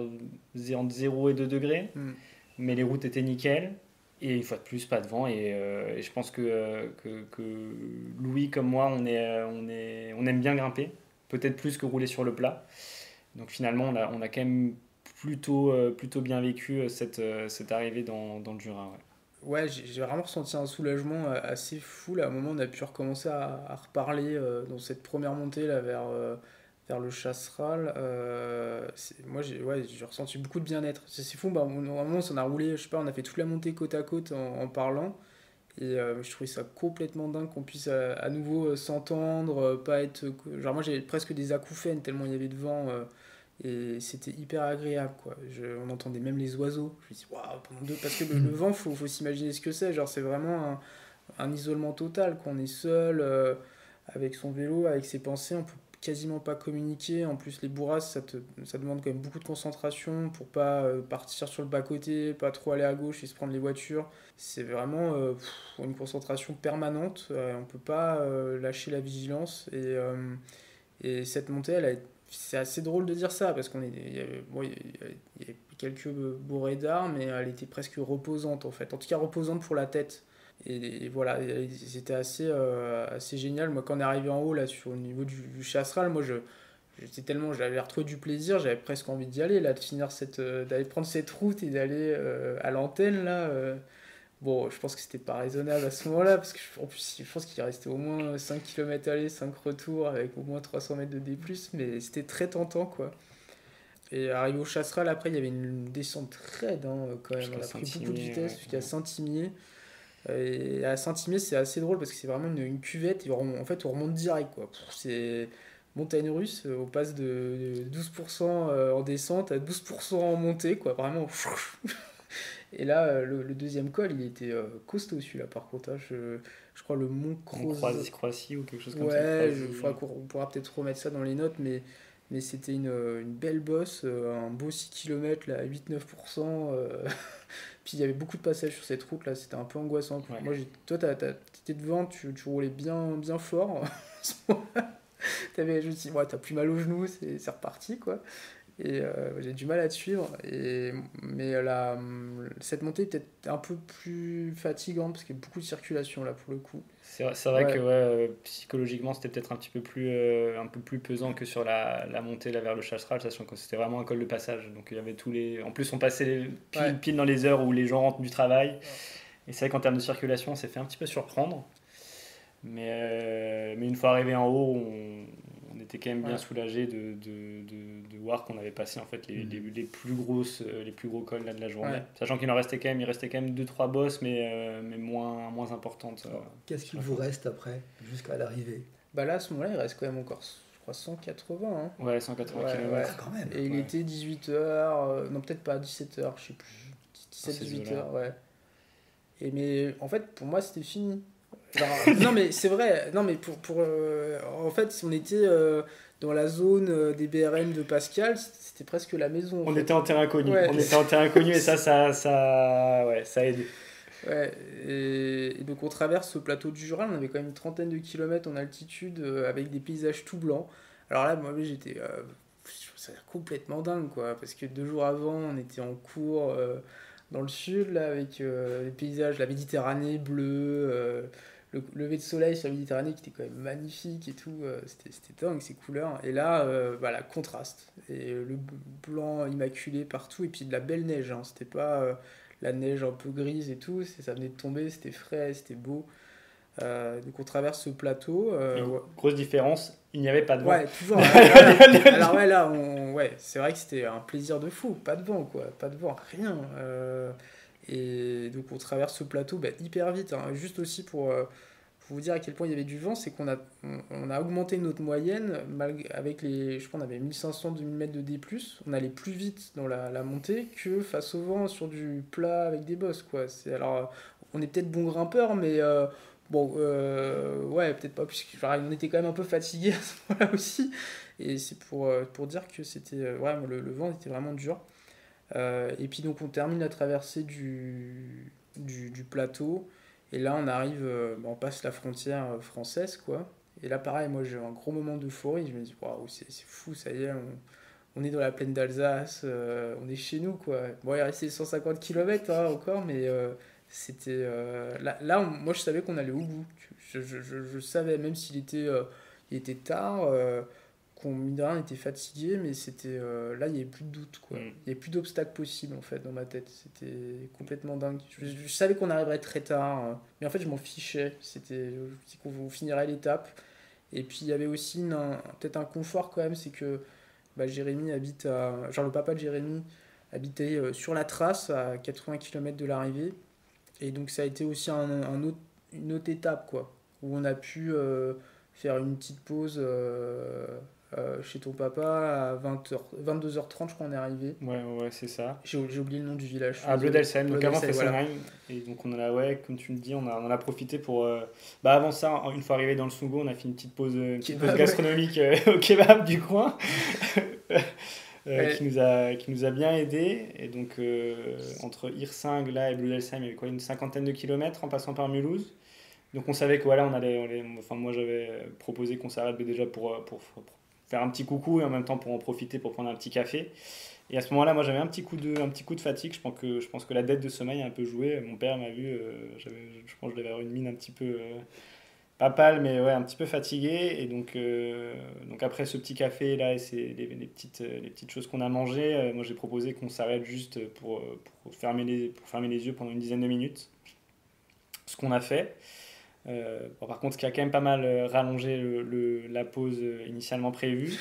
C: entre 0 et 2 degrés,
B: Mm.
C: mais les routes étaient nickel. Et une fois de plus, pas de vent. Et je pense que Louis, comme moi, on aime bien grimper. Peut-être plus que rouler sur le plat. Donc finalement, on a quand même plutôt bien vécu cette arrivée dans le Jura. Ouais.
B: Ouais, j'ai vraiment ressenti un soulagement assez fou. Là, à un moment, on a pu recommencer à reparler dans cette première montée là, vers le Chasseral. Moi, j'ai ressenti beaucoup de bien-être. C'est fou. Bah, à un moment, on a roulé, je sais pas, on a fait toute la montée côte à côte en parlant. Et je trouvais ça complètement dingue qu'on puisse à nouveau s'entendre, pas être. Genre, moi j'avais presque des acouphènes tellement il y avait de vent. Et c'était hyper agréable, quoi. On entendait même les oiseaux. Je me dis, waouh, parce que le vent, faut s'imaginer ce que c'est. Genre, c'est vraiment un isolement total, qu'on est seul, avec son vélo, avec ses pensées, on peut quasiment pas communiquer. En plus, les bourrasques, ça demande quand même beaucoup de concentration pour pas partir sur le bas-côté, pas trop aller à gauche et se prendre les voitures. C'est vraiment une concentration permanente. On peut pas lâcher la vigilance. Et cette montée, c'est assez drôle de dire ça, parce il y avait quelques bourrées d'arbres, mais elle était presque reposante, en fait. En tout cas, reposante pour la tête. Et voilà, c'était assez génial. Moi, quand on est arrivé en haut, là, sur le niveau du Chasseral, j'avais retrouvé du plaisir, j'avais presque envie d'y aller, là, d'aller prendre cette route et d'aller à l'antenne, là. Bon, je pense que c'était pas raisonnable à ce moment-là, parce que en plus, je pense qu'il restait au moins 5 km aller, 5 retours, avec au moins 300 mètres de D+, mais c'était très tentant, quoi. Et arrivé au Chasseral, après, il y avait une descente raide, hein, quand même. On a pris beaucoup de vitesse jusqu'à Saint-Imier. Et à Saint-Imier, c'est assez drôle parce que c'est vraiment une cuvette. Et en fait, on remonte direct, quoi. C'est montagne russe. On passe de 12% en descente à 12% en montée, quoi. Vraiment. Et là, le deuxième col, il était costaud, celui-là, par contre. Hein. Je crois le Mont
C: Croatie ou quelque chose comme ça.
B: Ouais, on pourra peut-être remettre ça dans les notes, mais c'était une belle bosse, un beau 6 km là, à 8-9%. Puis il y avait beaucoup de passages sur cette route là, c'était un peu angoissant.
C: Ouais.
B: Moi, toi, t'étais devant, tu roulais bien fort. Je me suis dit, ouais, t'as plus mal aux genoux, c'est reparti quoi. Et j'ai du mal à te suivre. Mais cette montée est peut-être un peu plus fatigante parce qu'il y a beaucoup de circulation là pour le coup.
C: C'est vrai que psychologiquement c'était peut-être un peu plus pesant que sur la montée là, vers le Chasseral, sachant que c'était vraiment un col de passage. Donc il y avait en plus on passait pile dans les heures où les gens rentrent du travail. Et c'est vrai qu'en termes de circulation on s'est fait un petit peu surprendre. Mais une fois arrivé en haut, on était quand même bien soulagé de voir qu'on avait passé en fait les plus gros cols là, de la journée. Sachant qu'il restait quand même 2-3 bosses, mais moins importantes.
A: Qu'est-ce qu'il vous reste après, jusqu'à l'arrivée?
B: Bah là, à ce moment-là, il reste quand même encore, je crois, 180. Hein.
C: Ouais, 180 km.
B: Ouais.
A: Quand même.
B: Et il était 18h, non peut-être pas 17h, je sais plus. 17-18h, ouais. Mais en fait, pour moi, c'était fini. Genre, non mais c'est vrai, non mais en fait on était dans la zone des BRM de Pascal, c'était presque la maison.
C: On était en terrain connu, et ça aide.
B: Ouais, et donc on traverse ce plateau du Jura, on avait quand même une trentaine de kilomètres en altitude avec des paysages tout blancs. Alors là moi j'étais je trouve ça complètement dingue quoi, parce que 2 jours avant on était en cours dans le sud là avec les paysages, la Méditerranée bleue. Le lever de soleil sur la Méditerranée qui était quand même magnifique et tout, c'était dingue ces couleurs. Et là, voilà, contraste. Et le blanc immaculé partout, et puis de la belle neige. Hein. C'était pas la neige un peu grise et tout, ça venait de tomber, c'était frais, c'était beau. Donc on traverse ce plateau.
C: Grosse différence, il n'y avait pas de vent.
B: Ouais, toujours. Alors ouais, là, c'est vrai que c'était un plaisir de fou. Pas de vent, quoi. Pas de vent, rien. Et donc on traverse ce plateau hyper vite. Hein. Juste aussi pour vous dire à quel point il y avait du vent, c'est on a augmenté notre moyenne avec je crois qu'on avait 1500-2000 mètres de D+. On allait plus vite dans la montée que face au vent sur du plat avec des bosses. Quoi. Alors on est peut-être bons grimpeurs, mais ouais, peut-être pas, puisque on était quand même un peu fatigués à ce moment-là aussi. Et c'est pour dire que c'était le vent était vraiment dur. Et puis donc on termine la traversée du plateau et là on arrive, on passe la frontière française quoi. Et là pareil, moi j'ai un gros moment d'euphorie, je me dis waouh c'est fou, ça y est, on est dans la plaine d'Alsace, on est chez nous quoi. Bon il restait 150 km hein, encore, mais c'était moi je savais qu'on allait au bout. Je savais, même s'il était tard, qu'on mine de rien était fatigué, mais c'était là il n'y avait plus de doute quoi. Il n'y avait plus d'obstacles possibles en fait dans ma tête, c'était complètement dingue. Je savais qu'on arriverait très tard, mais en fait je m'en fichais, je dis qu'on finirait l'étape. Et puis il y avait aussi peut-être un confort quand même, c'est que Jérémy habite le papa de Jérémy habitait sur la trace à 80 km de l'arrivée. Et donc ça a été aussi une autre étape, quoi, où on a pu faire une petite pause chez ton papa à 22h30, je crois, on est arrivé.
C: Ouais, c'est ça.
B: J'ai oublié le nom du village.
C: À Blödelsheim, donc avant
B: Blödelsheim, voilà.
C: Fessenheim. Et donc on en a, ouais, comme tu me dis, on en a profité pour. Avant ça, une fois arrivé dans le Sungo, on a fait une petite pause
B: Kebab,
C: gastronomique au kebab du coin.
B: Ouais.
C: Qui nous a bien aidé. Et donc, entre Hirsing là, et Blödelsheim, il y avait quoi, une cinquantaine de kilomètres en passant par Mulhouse. Donc, on savait que voilà, enfin, moi, j'avais proposé qu'on s'arrête déjà pour faire un petit coucou et en même temps pour en profiter pour prendre un petit café. Et à ce moment-là, moi, j'avais un petit coup de fatigue. Je pense que la dette de sommeil a un peu joué. Mon père m'a vu, je pense que je devais avoir une mine un petit peu. Pas pâle, mais ouais, un petit peu fatigué. Et donc après ce petit café là et les petites choses qu'on a mangées, moi j'ai proposé qu'on s'arrête juste pour fermer les yeux pendant une dizaine de minutes. Ce qu'on a fait. Par contre, ce qui a quand même pas mal rallongé la pause initialement prévue.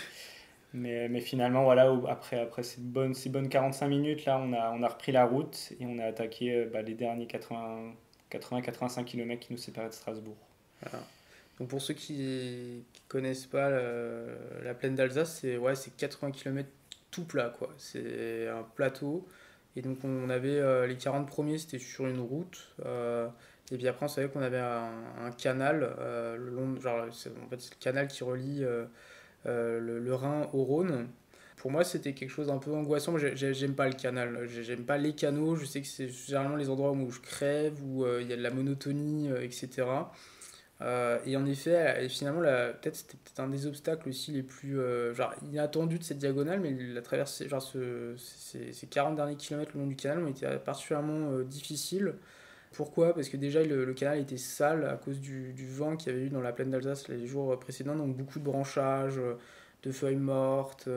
C: Mais finalement, voilà, après ces bonnes 45 minutes, là, on a repris la route et on a attaqué les derniers 80-85 km qui nous séparaient de Strasbourg.
B: Voilà. Donc pour ceux qui connaissent pas la plaine d'Alsace, c'est 80 km tout plat, quoi. C'est un plateau. Et donc on avait les 40 premiers, c'était sur une route. Et puis après, on savait qu'on avait un canal le long, en fait, c'est le canal qui relie le Rhin au Rhône. Pour moi, c'était quelque chose d'un peu angoissant. Moi, j'aime pas le canal, j'aime pas les canaux. Je sais que c'est généralement les endroits où je crève, où il y a de la monotonie, etc. Et en effet, finalement, c'était peut-être un des obstacles aussi les plus inattendus de cette diagonale, mais la traversée, ces 40 derniers kilomètres le long du canal ont été particulièrement difficiles. Pourquoi? Parce que déjà le canal était sale à cause du vent qu'il y avait eu dans la plaine d'Alsace les jours précédents, donc beaucoup de branchages, de feuilles mortes,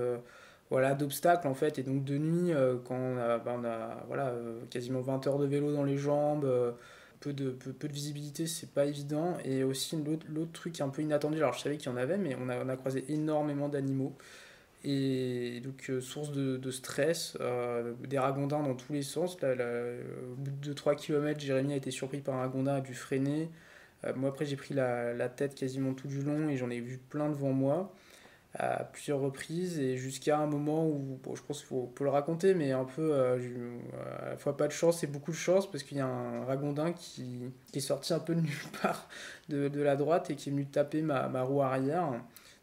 B: voilà, d'obstacles en fait. Et donc de nuit, quand on a voilà, quasiment 20 heures de vélo dans les jambes, peu de visibilité, c'est pas évident. Et aussi l'autre truc un peu inattendu, alors je savais qu'il y en avait, mais on a croisé énormément d'animaux. Et donc, source de stress, des ragondins dans tous les sens. Au bout de 2-3 km, Jérémy a été surpris par un ragondin, a dû freiner. Moi, après, j'ai pris la tête quasiment tout du long et j'en ai vu plein devant moi à plusieurs reprises. Et jusqu'à un moment où, bon, je pense qu'il faut le raconter, mais un peu, j'ai eu à la fois pas de chance et beaucoup de chance parce qu'il y a un ragondin qui est sorti un peu de nulle part de la droite et qui est venu taper ma roue arrière.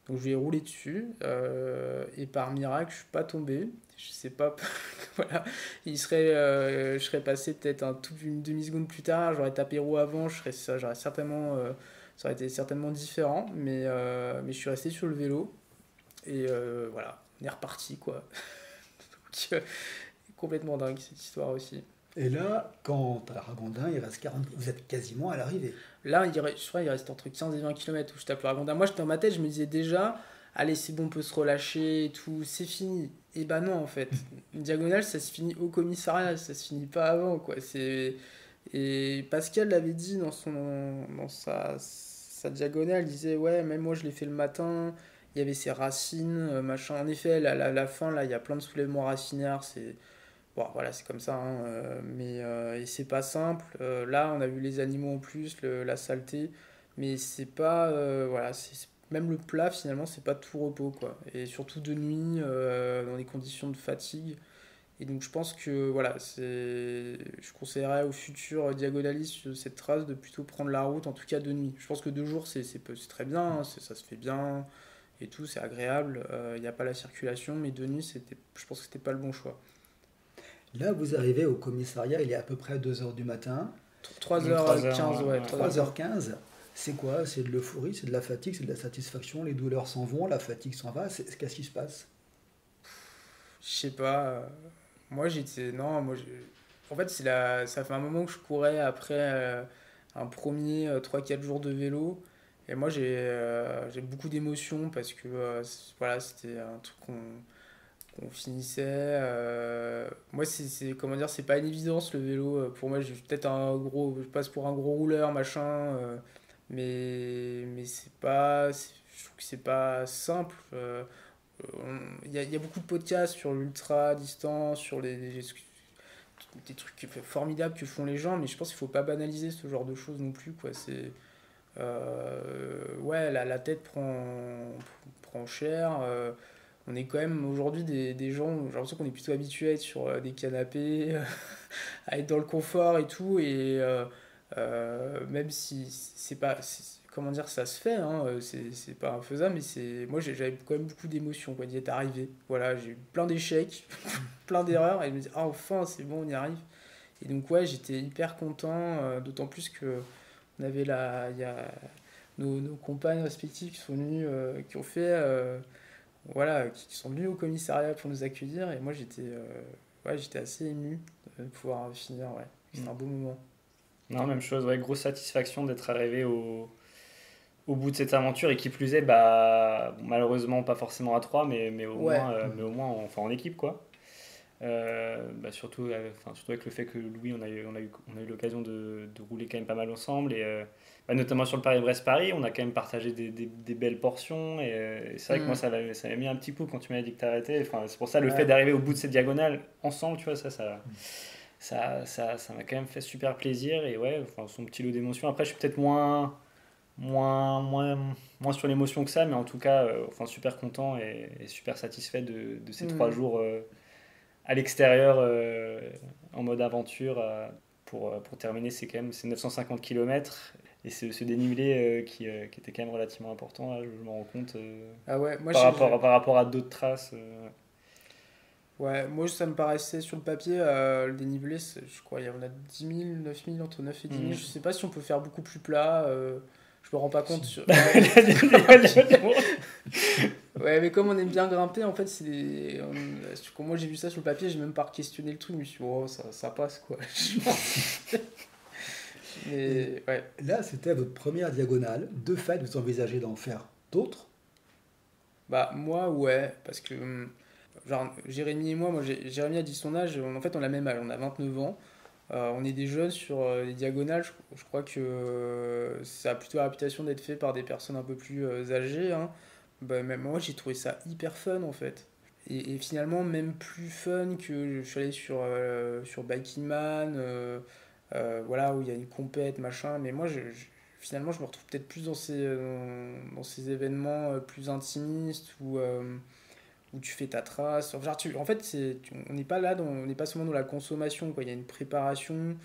B: Donc je lui ai roulé dessus et par miracle je suis pas tombé. Je sais pas, voilà. Je serais passé peut-être une demi-seconde plus tard, j'aurais tapé roue avant, j'aurais certainement, ça aurait été certainement différent, mais je suis resté sur le vélo et voilà, on est reparti quoi. Donc, complètement dingue cette histoire aussi.
A: Et là, quand t'as Ragondin, il reste 40, vous êtes quasiment à l'arrivée.
B: Là, je crois qu'il reste entre 15 et 20 km où je tape le Ragondin. Moi, dans ma tête, je me disais déjà, allez, c'est bon, on peut se relâcher et tout, c'est fini. Et bah non, en fait. Une diagonale, ça se finit au commissariat, ça se finit pas avant, quoi. Et Pascal l'avait dit dans sa diagonale, il disait, ouais, même moi, je l'ai fait le matin, il y avait ces racines, machin. En effet, la fin, là, il y a plein de soulèvements racinaires, c'est. Bon, voilà, c'est comme ça, hein, et c'est pas simple. Là, on a vu les animaux en plus, la saleté, mais c'est pas, voilà, même le plat finalement, c'est pas tout repos, quoi. Et surtout de nuit, dans des conditions de fatigue. Et donc, je pense que, voilà, je conseillerais aux futurs diagonalistes de cette trace de plutôt prendre la route, en tout cas de nuit. Je pense que 2 jours, c'est très bien, hein, ça se fait bien et tout, c'est agréable. Il n'y a pas la circulation, mais de nuit, je pense que c'était pas le bon choix.
A: Là, vous arrivez au commissariat, il est à peu près 2 heures du matin.
B: 3h15, ouais.
A: 3h15, c'est quoi? C'est de l'euphorie, c'est de la fatigue, c'est de la satisfaction, les douleurs s'en vont, la fatigue s'en va. Qu'est-ce qui se passe?
B: Je sais pas. Moi, j'étais. Non, en fait, ça fait un moment que je courais après un premier 3-4 jours de vélo. Et moi, j'ai beaucoup d'émotions parce que voilà, c'était un truc qu'on finissait. Moi, comment dire, c'est pas une évidence le vélo. Pour moi, j'ai peut-être je passe pour un gros rouleur, machin. Mais c'est pas. Je trouve que c'est pas simple. Il y a beaucoup de podcasts sur l'ultra distance, sur des trucs formidables que font les gens, mais je pense qu'il faut pas banaliser ce genre de choses non plus, quoi. C'est ouais, la tête prend cher. On est quand même aujourd'hui des gens, j'ai l'impression qu'on est plutôt habitué à être sur des canapés, à être dans le confort et tout, et même si c'est pas, comment dire, ça se fait, hein, c'est pas infaisable, mais moi j'avais quand même beaucoup d'émotions quoi, d'y être arrivé. Voilà, j'ai eu plein d'échecs, plein d'erreurs, et je me dis, ah enfin, c'est bon, on y arrive. Et donc, ouais, j'étais hyper content, d'autant plus que il y a nos compagnes respectives qui sont venues, qui ont fait, voilà, qui sont venues au commissariat pour nous accueillir, et moi ouais, j'étais assez ému de pouvoir finir, ouais. C'était un beau moment.
C: Non, même chose, ouais, grosse satisfaction d'être arrivé au bout de cette aventure et qui plus est, bah, bon, malheureusement pas forcément à trois, mais
B: Ouais,
C: mais au moins enfin, en équipe quoi. Bah, surtout avec le fait que Louis, on a eu l'occasion de rouler quand même pas mal ensemble et bah, notamment sur le Paris-Brest-Paris, on a quand même partagé des belles portions et c'est vrai que moi
B: mm,
C: ça m'a mis un petit coup quand tu m'as dit que t'arrêtais. Enfin, c'est pour ça le fait
B: ouais,
C: d'arriver au bout de cette diagonale ensemble, tu vois, ça m'a quand même fait super plaisir et ouais, enfin, son petit lot d'émotions. Après, je suis peut-être moins sur l'émotion que ça, mais en tout cas, enfin, super content et super satisfait de ces trois
B: mm,
C: jours à l'extérieur en mode aventure pour terminer. C'est 950 km et c'est ce dénivelé qui était quand même relativement important. Là, je me rends compte
B: ah ouais, moi
C: par rapport à d'autres traces.
B: ouais, moi ça me paraissait sur le papier, le dénivelé, je crois, il y en a 10 000, 9 000, entre 9 et 10 000. Je sais pas si on peut faire beaucoup plus plat, je me rends pas compte.
A: Si.
B: Ouais, ouais, mais comme on aime bien grimper, en fait, quand moi j'ai vu ça sur le papier, j'ai même pas questionné le truc, je me suis dit, oh, ça passe quoi.
A: Et
B: Mais ouais.
A: là, c'était votre première diagonale. De fait, vous envisagez d'en faire d'autres.
B: Bah, moi, ouais, parce que, genre, Jérémy et moi, Jérémy a dit son âge, en fait, on a le même âge, on a 29 ans. On est des jeunes sur les diagonales, je crois que ça a plutôt la réputation d'être fait par des personnes un peu plus âgées, hein. Bah, même moi, j'ai trouvé ça hyper fun en fait. Et finalement, même plus fun que je suis allé sur Biking Man, voilà, où il y a une compète, machin. Mais moi, finalement, je me retrouve peut-être plus dans ces événements plus intimistes où tu fais ta trace. Genre, en fait, on n'est pas là, on n'est pas seulement dans la consommation, quoi. Il y a une préparation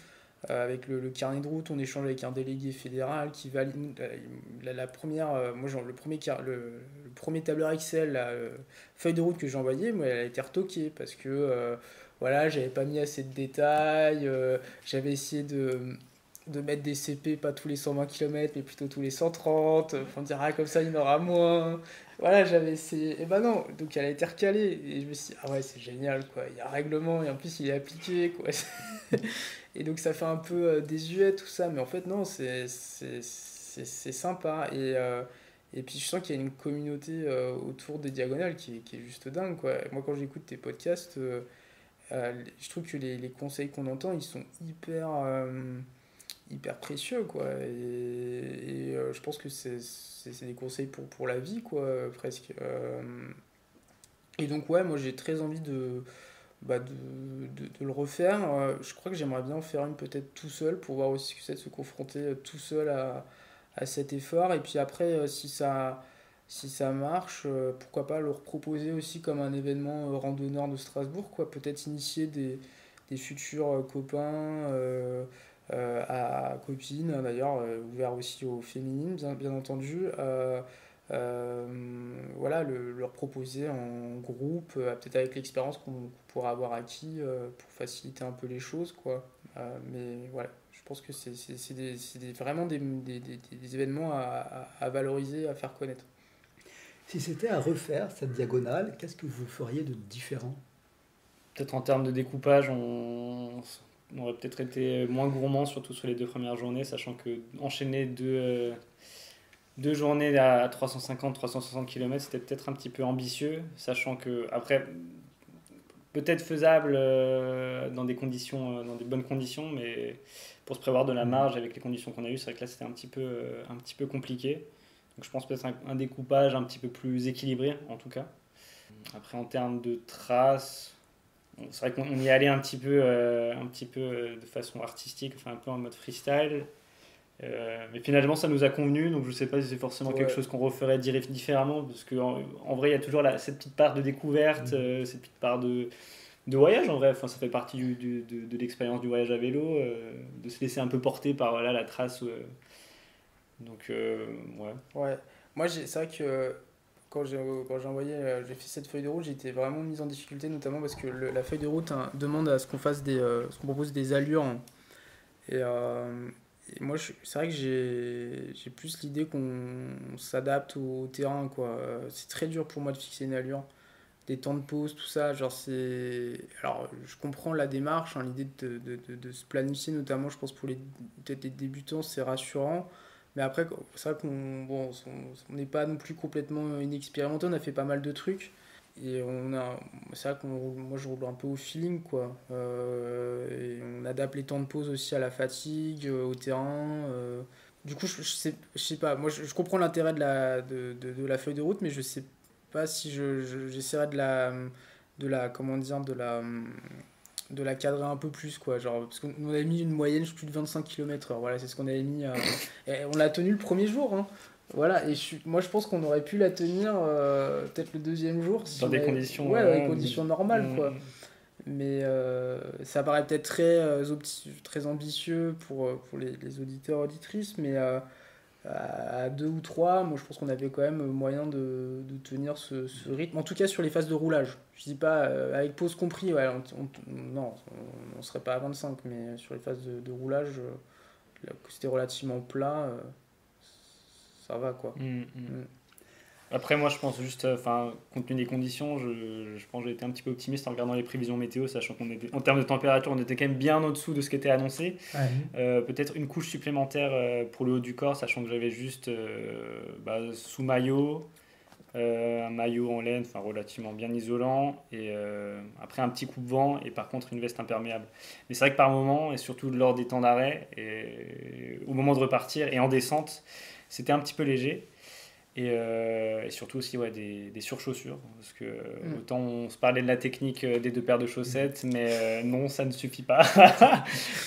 B: avec le carnet de route, on échange avec un délégué fédéral qui valide la première. Moi, genre, le premier tableur Excel, feuille de route que j'ai envoyé, moi, elle a été retoquée parce que voilà, j'avais pas mis assez de détails, j'avais essayé de mettre des CP pas tous les 120 km mais plutôt tous les 130, on dira comme ça il y en aura moins. Voilà, j'avais essayé. Et ben non, donc elle a été recalée. Et je me suis dit, ah ouais, c'est génial, quoi. Il y a un règlement et en plus il est appliqué, quoi. Et donc ça fait un peu désuet tout ça, mais en fait, non, c'est sympa. Et puis je sens qu'il y a une communauté autour des diagonales qui est juste dingue, quoi. Moi, quand j'écoute tes podcasts, je trouve que les conseils qu'on entend, ils sont hyper précieux, quoi. Et je pense que c'est des conseils pour la vie, quoi, presque. Et donc, ouais, moi j'ai très envie de le refaire. Je crois que j'aimerais bien en faire une peut-être tout seul pour voir aussi ce que c'est de se confronter tout seul à cet effort. Et puis après, si ça marche, pourquoi pas le reproposer aussi comme un événement randonneur de Strasbourg, quoi. Peut-être initier des futurs copains à copines, d'ailleurs, ouvert aussi aux féminines, bien entendu. Euh, voilà, leur proposer en groupe, peut-être avec l'expérience qu'on pourra avoir acquis pour faciliter un peu les choses, quoi. Mais voilà, je pense que vraiment des événements à valoriser, à faire connaître.
A: Si c'était à refaire cette diagonale, qu'est-ce que vous feriez de différent?
C: Peut-être en termes de découpage, on aurait peut-être été moins gourmand, surtout sur les deux premières journées, sachant que enchaîner deux journées à 350-360 km, c'était peut-être un petit peu ambitieux, sachant que, après, peut-être faisable dans des bonnes conditions, mais pour se prévoir de la
A: Mhm.
C: marge avec les conditions qu'on a eues, c'est vrai que là c'était un petit peu compliqué. Donc je pense peut-être un découpage un petit peu plus équilibré en tout cas. Après en termes de traces, c'est vrai qu'on y est allé un petit peu de façon artistique, enfin un peu en mode freestyle. Mais finalement, ça nous a convenu, donc je ne sais pas si c'est forcément quelque chose qu'on referait différemment, parce qu'en vrai, il y a toujours cette petite part de découverte, cette petite part de voyage en vrai. Enfin, ça fait partie de l'expérience du voyage à vélo, de se laisser un peu porter par voilà, la trace. Donc, ouais.
B: Ouais. Moi, c'est vrai que j'ai fait cette feuille de route, j'ai été vraiment mise en difficulté, notamment parce que la feuille de route demande à ce qu'on fasse ce qu'on propose des allures. Et, et moi, c'est vrai que j'ai plus l'idée qu'on s'adapte au terrain, quoi. C'est très dur pour moi de fixer une allure, des temps de pause, tout ça. Genre, alors, je comprends la démarche, hein, l'idée de se planifier, notamment, je pense, pour peut-être les débutants, c'est rassurant. Mais après, c'est vrai on n'est pas non plus complètement inexpérimenté, on a fait pas mal de trucs. Et c'est vrai moi je roule un peu au feeling, quoi. Et on adapte les temps de pause aussi à la fatigue, au terrain. Du coup, je sais pas, moi je comprends l'intérêt de la feuille de route, mais je sais pas si j'essaierai comment dire, de la cadrer un peu plus, quoi. Genre, parce qu'on avait mis une moyenne, je sais plus de 25 km/h. Voilà, c'est ce qu'on avait mis. Et on l'a tenu le premier jour, hein. Voilà, et moi je pense qu'on aurait pu la tenir peut-être le deuxième jour. Si
C: dans des conditions.
B: Ouais, dans des conditions normales, quoi. Mais ça paraît peut-être très ambitieux pour les auditeurs, auditrices, mais à deux ou trois, moi je pense qu'on avait quand même moyen de tenir ce rythme, en tout cas sur les phases de roulage. Je dis pas avec pause compris, ouais, non, on serait pas à 25, mais sur les phases de roulage, c'était relativement plat, ça va quoi.
C: Après, moi, je pense juste, compte tenu des conditions, je pense que j'ai été un petit peu optimiste en regardant les prévisions météo, sachant qu'on était, en termes de température, on était quand même bien en dessous de ce qui était annoncé.
A: Ouais.
C: Peut-être une couche supplémentaire pour le haut du corps, sachant que j'avais juste sous maillot, un maillot en laine, relativement bien isolant, et après un petit coupe-vent, et par contre une veste imperméable. Mais c'est vrai que par moment, et surtout lors des temps d'arrêt, et au moment de repartir, et en descente, c'était un petit peu léger. Et surtout aussi des surchaussures, parce que autant on se parlait de la technique des deux paires de chaussettes, mais non, ça ne suffit pas.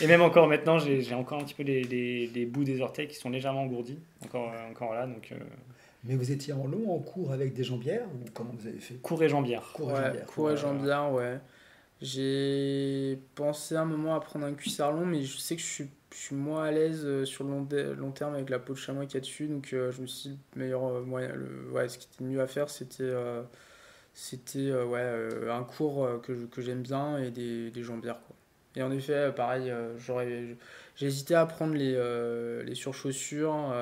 C: Et même encore maintenant, j'ai encore un petit peu les bouts des orteils qui sont légèrement engourdis, encore là. Donc,
A: Mais vous étiez en long, en court avec des jambières, ou comment vous avez fait?
C: court et jambière.
B: Court et jambière, ouais. J'ai pensé un moment à prendre un cuissard long, mais je sais que je suis moins à l'aise sur le long terme avec la peau de chamois qu'il y a dessus, donc je me suis dit, le meilleur moyen, ce qui était mieux à faire, un court que j'aime bien et des jambières, quoi. Et en effet, pareil, j'ai hésité à prendre les surchaussures.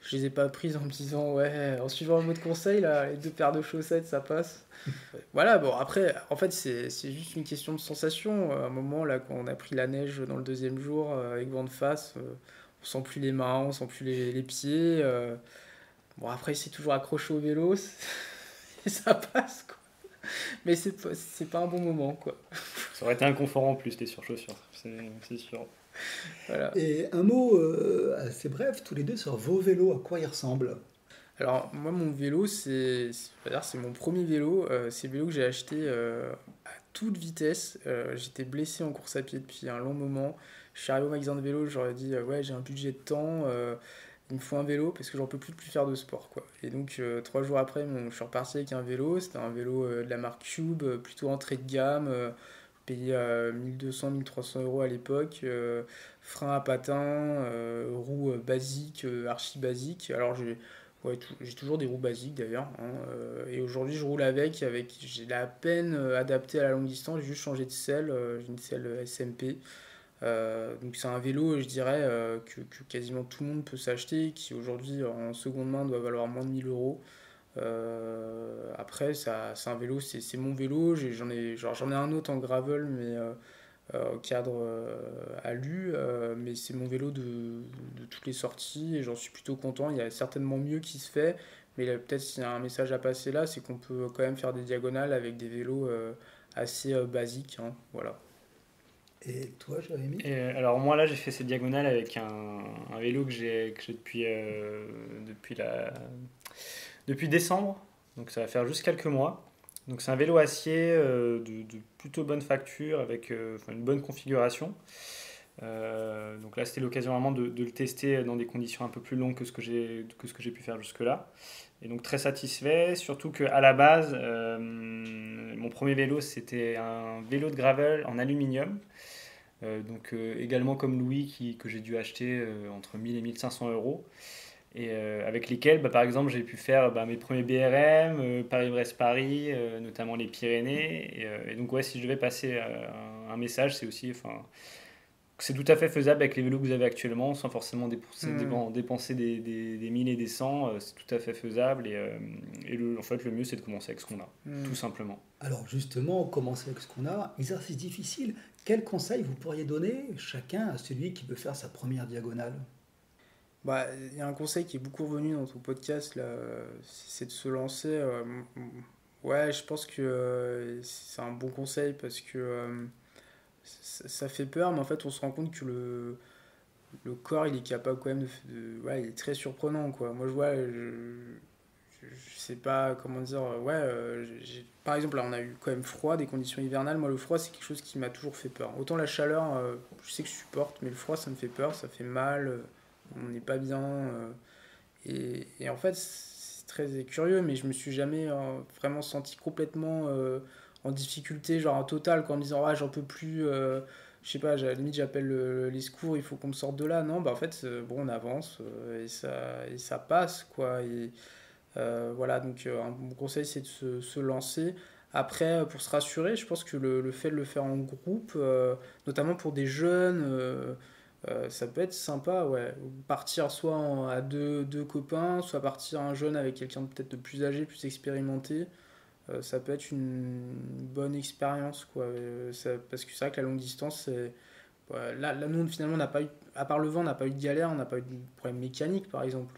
B: Je les ai pas prises en me disant, ouais, en suivant le mot de conseil, là, les deux paires de chaussettes, ça passe. Voilà, bon, après, en fait, c'est juste une question de sensation. À un moment, là, quand on a pris la neige dans le deuxième jour, avec vent de face, on sent plus les mains, on sent plus les pieds. Bon, après, c'est toujours accroché au vélo, et ça passe, quoi. Mais c'est pas un bon moment, quoi.
C: Ça aurait été un confort en plus, les surchaussures, c'est sûr.
A: Voilà. Et un mot assez bref, tous les deux, sur vos vélos, à quoi ils ressemblent?
B: Alors, moi, mon vélo, c'est mon premier vélo. C'est le vélo que j'ai acheté à toute vitesse. J'étais blessé en course à pied depuis un long moment. Je suis arrivé au magasin de vélo, j'aurais dit, ouais, j'ai un budget de temps, il me faut un vélo parce que j'en peux plus faire de sport, quoi. Et donc, 3 jours après, je suis reparti avec un vélo. C'était un vélo de la marque Cube, plutôt entrée de gamme. Je payais 1200-1300 € à l'époque. Frein à patins, roues basiques, archi basiques. Alors, j'ai toujours des roues basiques d'ailleurs, hein, et aujourd'hui je roule j'ai la peine adapté à la longue distance, j'ai juste changé de selle, j'ai une selle SMP. Donc c'est un vélo, je dirais, que quasiment tout le monde peut s'acheter, qui aujourd'hui en seconde main doit valoir moins de 1000 €. Après, c'est un vélo, c'est mon vélo, j'en ai un autre en gravel, mais au cadre alu, mais c'est mon vélo de toutes les sorties et j'en suis plutôt content. Il y a certainement mieux qui se fait, mais peut-être s'il y a un message à passer là, c'est qu'on peut quand même faire des diagonales avec des vélos assez basiques, hein, voilà.
A: Et toi, Jérémy?
C: Alors moi là j'ai fait cette diagonale avec un vélo que j'ai depuis décembre, donc ça va faire juste quelques mois. Donc c'est un vélo acier de plutôt bonne facture avec une bonne configuration. Donc là c'était l'occasion vraiment de le tester dans des conditions un peu plus longues que ce que j'ai pu faire jusque-là. Et donc très satisfait, surtout qu'à la base, mon premier vélo c'était un vélo de gravel en aluminium. Également comme Louis que j'ai dû acheter entre 1000 et 1500 euros. Et avec lesquels, par exemple, j'ai pu faire mes premiers BRM, Paris-Brest-Paris, notamment les Pyrénées. Et donc, ouais, si je devais passer un message, c'est aussi que c'est tout à fait faisable avec les vélos que vous avez actuellement, sans forcément dépenser des 1000 et des 100. C'est tout à fait faisable. En fait, le mieux, c'est de commencer avec ce qu'on a, tout simplement.
A: Alors justement, commencer avec ce qu'on a, exercice difficile. Quel conseil vous pourriez donner chacun à celui qui veut faire sa première diagonale?
B: Bah, il y a un conseil qui est beaucoup revenu dans ton podcast, là, c'est de se lancer. Ouais, je pense que c'est un bon conseil parce que ça fait peur, mais en fait, on se rend compte que le corps, il est capable quand même ouais, il est très surprenant, quoi. Moi, je vois, je sais pas comment dire, ouais, par exemple, là, on a eu quand même froid, des conditions hivernales. Moi, le froid, c'est quelque chose qui m'a toujours fait peur. Autant la chaleur, je sais que je supporte, mais le froid, ça me fait peur, ça fait mal, on n'est pas bien. Et en fait, c'est très curieux, mais je me suis jamais vraiment senti complètement en difficulté, genre en total, quoi, en me disant, ah, j'en peux plus, je sais pas, à la limite, j'appelle les secours, il faut qu'on me sorte de là. Non, bah en fait, bon, on avance et ça passe, quoi. Voilà, donc un bon conseil, c'est de se lancer. Après, pour se rassurer, je pense que le fait de le faire en groupe, notamment pour des jeunes, ça peut être sympa, ouais. Partir soit à deux copains, soit partir un jeune avec quelqu'un peut-être de plus âgé, plus expérimenté. Ça peut être une bonne expérience, quoi. Parce que c'est vrai que la longue distance, ouais, là, nous, finalement, on n'a pas eu, à part le vent, on n'a pas eu de galère, on n'a pas eu de problème mécanique, par exemple.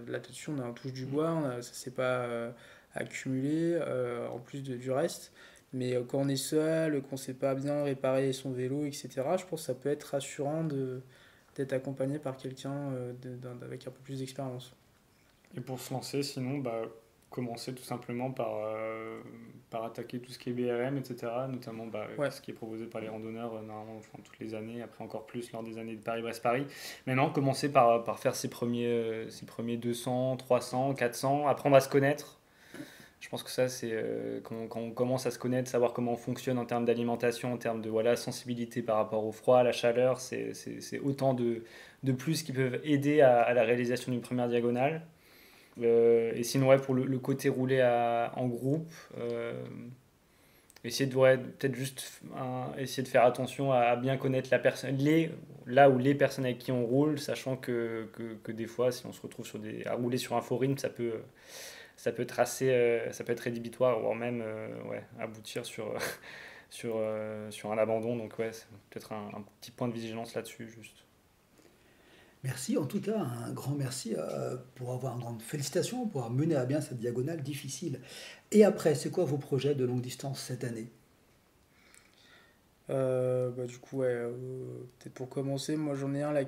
B: Là-dessus, on a un touche du bois, ça s'est pas accumulé, en plus du reste. Mais quand on est seul, qu'on ne sait pas bien réparer son vélo, etc., je pense que ça peut être rassurant d'être accompagné par quelqu'un avec un peu plus d'expérience.
C: Et pour se lancer, sinon, commencer tout simplement par attaquer tout ce qui est BRM, etc. Notamment
B: Ouais.
C: ce qui est proposé par les randonneurs normalement toutes les années, après encore plus lors des années de Paris-Brest-Paris. Maintenant, commencer par faire ses premiers 200, 300, 400, apprendre à se connaître. Je pense que ça, c'est quand on commence à se connaître, savoir comment on fonctionne en termes d'alimentation, en termes de sensibilité par rapport au froid, à la chaleur, c'est autant de plus qui peuvent aider à la réalisation d'une première diagonale. Et sinon, ouais, pour le côté roulé en groupe, essayer de peut-être juste essayer de faire attention à bien connaître la personne, là où les personnes avec qui on roule, sachant que des fois, si on se retrouve à rouler sur un faux rythme, ça peut être ça peut être rédhibitoire, voire même aboutir sur un abandon. Donc ouais, c'est peut-être un petit point de vigilance là-dessus, juste.
A: Merci, en tout cas, un grand merci pour avoir une grande félicitation pour avoir mené à bien cette diagonale difficile. Et après, c'est quoi vos projets de longue distance cette année?
B: Bah, du coup, ouais, peut-être pour commencer, moi j'en ai un là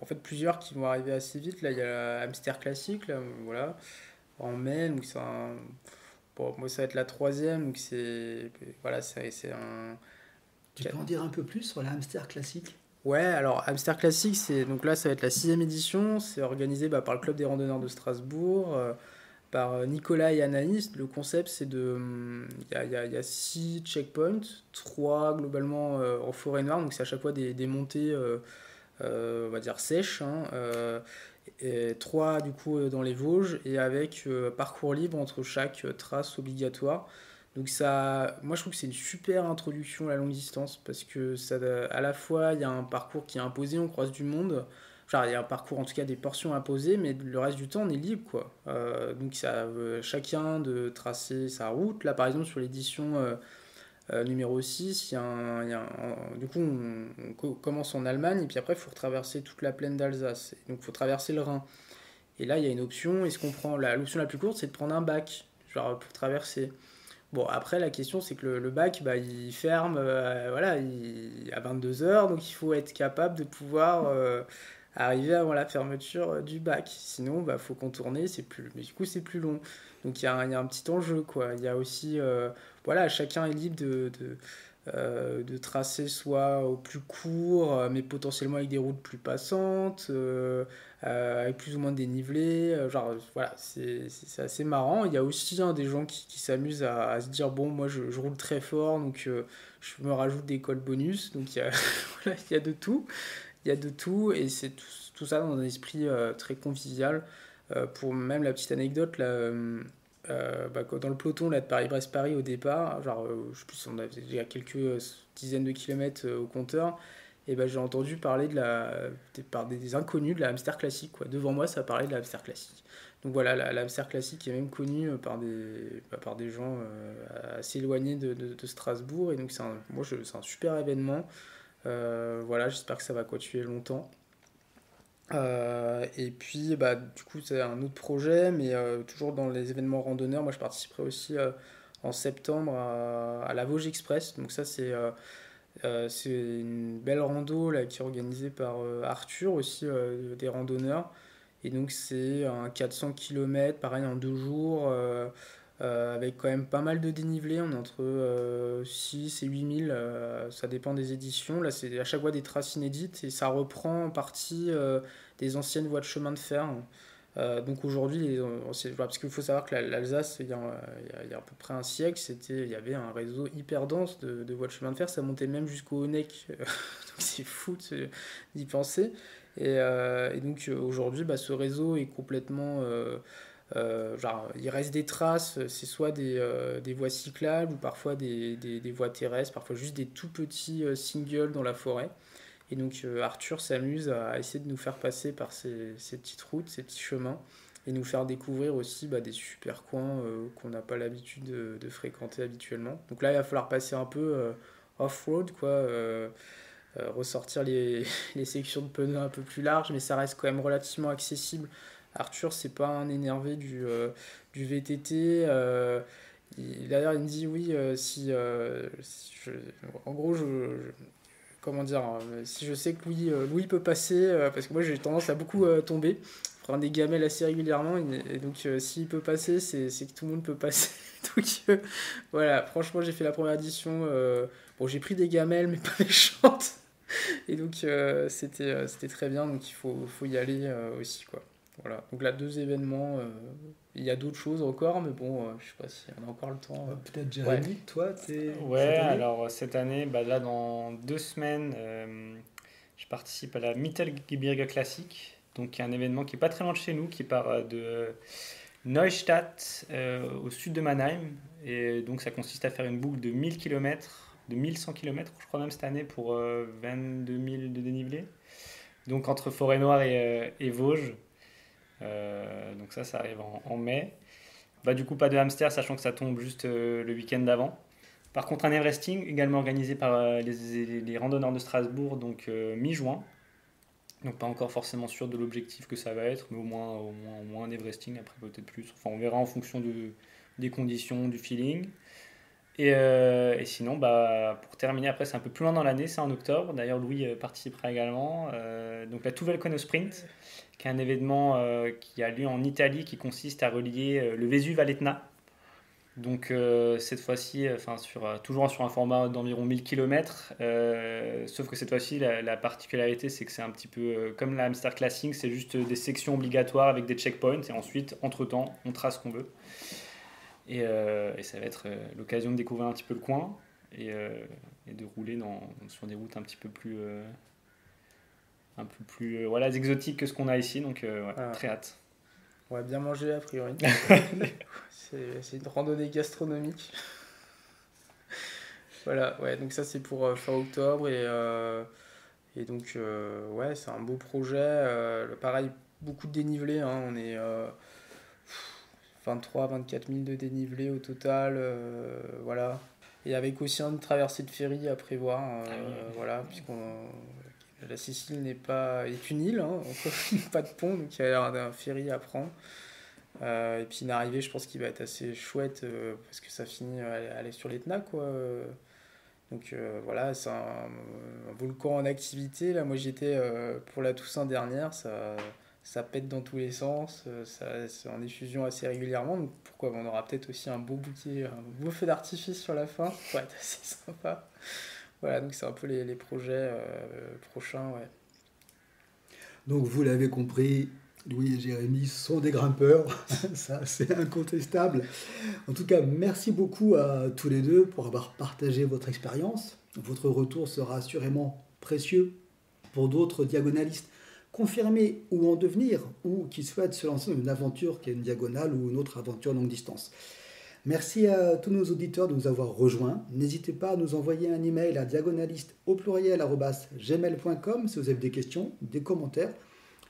B: en fait, plusieurs qui vont arriver assez vite. Là, il y a Hamster Classique, là, voilà, en mai, donc bon, moi ça va être la troisième, donc voilà, c'est un.
A: Tu peux en dire un peu plus sur la hamster classique?
B: Ouais, alors Hamster Classic, donc là ça va être la sixième édition, c'est organisé par le Club des randonneurs de Strasbourg, par Nicolas et Anaïs. Le concept c'est il y a six checkpoints, trois globalement en forêt noire, donc c'est à chaque fois des montées, on va dire sèches, hein, et trois du coup dans les Vosges, et avec parcours libre entre chaque trace obligatoire. Donc moi je trouve que c'est une super introduction à la longue distance parce que à la fois il y a un parcours qui est imposé, on croise du monde, genre il y a un parcours en tout cas des portions imposées, mais le reste du temps on est libre, quoi. Donc ça chacun de tracer sa route. Là par exemple sur l'édition numéro 6, du coup on commence en Allemagne et puis après il faut traverser toute la plaine d'Alsace. Donc il faut traverser le Rhin. Et là il y a une option, est-ce qu'on prend l'option la plus courte, c'est de prendre un bac, genre pour traverser. Bon, après, la question, c'est que le bac, il ferme voilà, à 22 heures, donc il faut être capable de pouvoir arriver avant la fermeture du bac. Sinon, bah, faut contourner, mais du coup, c'est plus long. Donc, il y a un petit enjeu, quoi. Il y a aussi, voilà, chacun est libre de tracer soit au plus court, mais potentiellement avec des routes plus passantes, avec plus ou moins de dénivelé. Voilà, c'est assez marrant. Il y a aussi des gens qui s'amusent à se dire, bon, moi je roule très fort, donc je me rajoute des cols bonus. Donc voilà, il y a de tout. Il y a de tout, et c'est tout ça dans un esprit très convivial. Pour même la petite anecdote, là, dans le peloton là, de Paris-Brest-Paris au départ, je sais plus, on avait déjà quelques dizaines de kilomètres au compteur, et j'ai entendu parler par des inconnus de la hamster classique, quoi. Devant moi, ça parlait de la hamster classique. Donc voilà, la hamster classique est même connue par des gens assez éloignés de Strasbourg, et donc c'est un super événement. Voilà, j'espère que ça va continuer longtemps. Et puis, du coup, c'est un autre projet, mais toujours dans les événements randonneurs. Moi, je participerai aussi en septembre à la Vosges Express. Donc, ça, c'est une belle rando là, qui est organisée par Arthur, aussi des randonneurs. Et donc, c'est un 400 km, pareil, en 2 jours, avec quand même pas mal de dénivelé. On est entre 6 et 8000, ça dépend des éditions. Là, c'est à chaque fois des traces inédites et ça reprend en partie des anciennes voies de chemin de fer. Donc aujourd'hui, parce qu'il faut savoir que l'Alsace, il y a à peu près un siècle, il y avait un réseau hyper dense de voies de chemin de fer, ça montait même jusqu'au Honeck, donc c'est fou d'y penser. Et donc aujourd'hui, ce réseau est complètement... il reste des traces, c'est soit des voies cyclables ou parfois des voies terrestres, parfois juste des tout petits singles dans la forêt. Et donc Arthur s'amuse à essayer de nous faire passer par ces petites routes, ces petits chemins, et nous faire découvrir aussi des super coins qu'on n'a pas l'habitude de fréquenter habituellement. Donc là, il va falloir passer un peu off-road, quoi, ressortir les sections de pneus un peu plus larges, mais ça reste quand même relativement accessible. Arthur, c'est pas un énervé du VTT. D'ailleurs, il me dit oui, en gros, comment dire, si je sais que Louis peut passer, parce que moi j'ai tendance à beaucoup tomber, prendre des gamelles assez régulièrement, et donc s'il peut passer, c'est que tout le monde peut passer. Donc voilà, franchement, j'ai fait la première édition. Bon, j'ai pris des gamelles, mais pas méchantes. Et donc c'était très bien, donc faut y aller aussi, quoi. Voilà, donc là, 2 événements. Il y a d'autres choses encore, mais bon, je sais pas si on a encore le temps.
A: Peut-être
B: Ouais.
A: Jérémy, toi,
C: Ouais,
A: cette année
C: alors cette année, là dans 2 semaines, je participe à la Mittelgebirge Classic, donc qui est un événement qui est pas très loin de chez nous, qui part de Neustadt au sud de Mannheim. Et donc ça consiste à faire une boucle de 1000 km, de 1100 km, je crois même cette année, pour 22 000 de dénivelé. Donc entre Forêt-Noire et Vosges. Donc ça arrive en mai. Du coup, pas de hamster, sachant que ça tombe juste le week-end d'avant. Par contre, un Everesting, également organisé par les randonneurs de Strasbourg, donc mi-juin. Donc pas encore forcément sûr de l'objectif que ça va être, mais au moins un Everesting, après peut-être plus. Enfin, on verra en fonction des conditions, du feeling. Et sinon, pour terminer, après c'est un peu plus loin dans l'année, c'est en octobre. D'ailleurs, Louis participera également. Donc la Tuvel Kono Sprint, qui est un événement qui a lieu en Italie, qui consiste à relier le Vésuve à l'Etna. Donc cette fois-ci, toujours sur un format d'environ 1000 km, sauf que cette fois-ci, la particularité, c'est que c'est un petit peu comme la Hamster Classic, c'est juste des sections obligatoires avec des checkpoints, et ensuite, entre-temps, on trace ce qu'on veut. Et ça va être l'occasion de découvrir un petit peu le coin et de rouler sur des routes un peu plus voilà, exotiques que ce qu'on a ici. Donc, très hâte.
B: On va bien manger a priori. C'est une randonnée gastronomique. Voilà, ouais, donc ça c'est pour fin octobre et donc ouais, c'est un beau projet. Pareil, beaucoup de dénivelé, hein, on est 23-24 000 de dénivelé au total, voilà. Et avec aussi une traversée de ferry à prévoir, voilà, la Sicile est une île, hein, pas de pont, donc il y a un ferry à prendre. Et puis une arrivée, je pense qu'il va être assez chouette parce que ça finit à aller sur l'Etna, quoi. Donc voilà, c'est un volcan en activité. Là, moi j'étais pour la Toussaint dernière, ça pète dans tous les sens, c'est en effusion assez régulièrement. Donc pourquoi on aura peut-être aussi un beau bouquet, un beau feu d'artifice sur la fin, ça pourrait être assez sympa. Voilà, donc c'est un peu les projets prochains, ouais.
A: Donc vous l'avez compris, Louis et Jérémy sont des grimpeurs, ça c'est incontestable. En tout cas, merci beaucoup à tous les deux pour avoir partagé votre expérience. Votre retour sera assurément précieux pour d'autres diagonalistes confirmés ou en devenir, ou qui souhaitent se lancer dans une aventure qui est une diagonale ou une autre aventure longue distance. Merci à tous nos auditeurs de nous avoir rejoints. N'hésitez pas à nous envoyer un email à diagonaliste@gmail.com si vous avez des questions, des commentaires,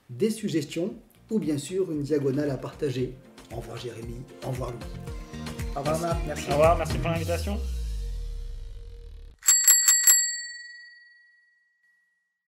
A: des suggestions ou bien sûr une diagonale à partager. Au revoir Jérémy, au revoir Louis.
B: Au revoir Marc, merci.
C: Au revoir, merci pour l'invitation.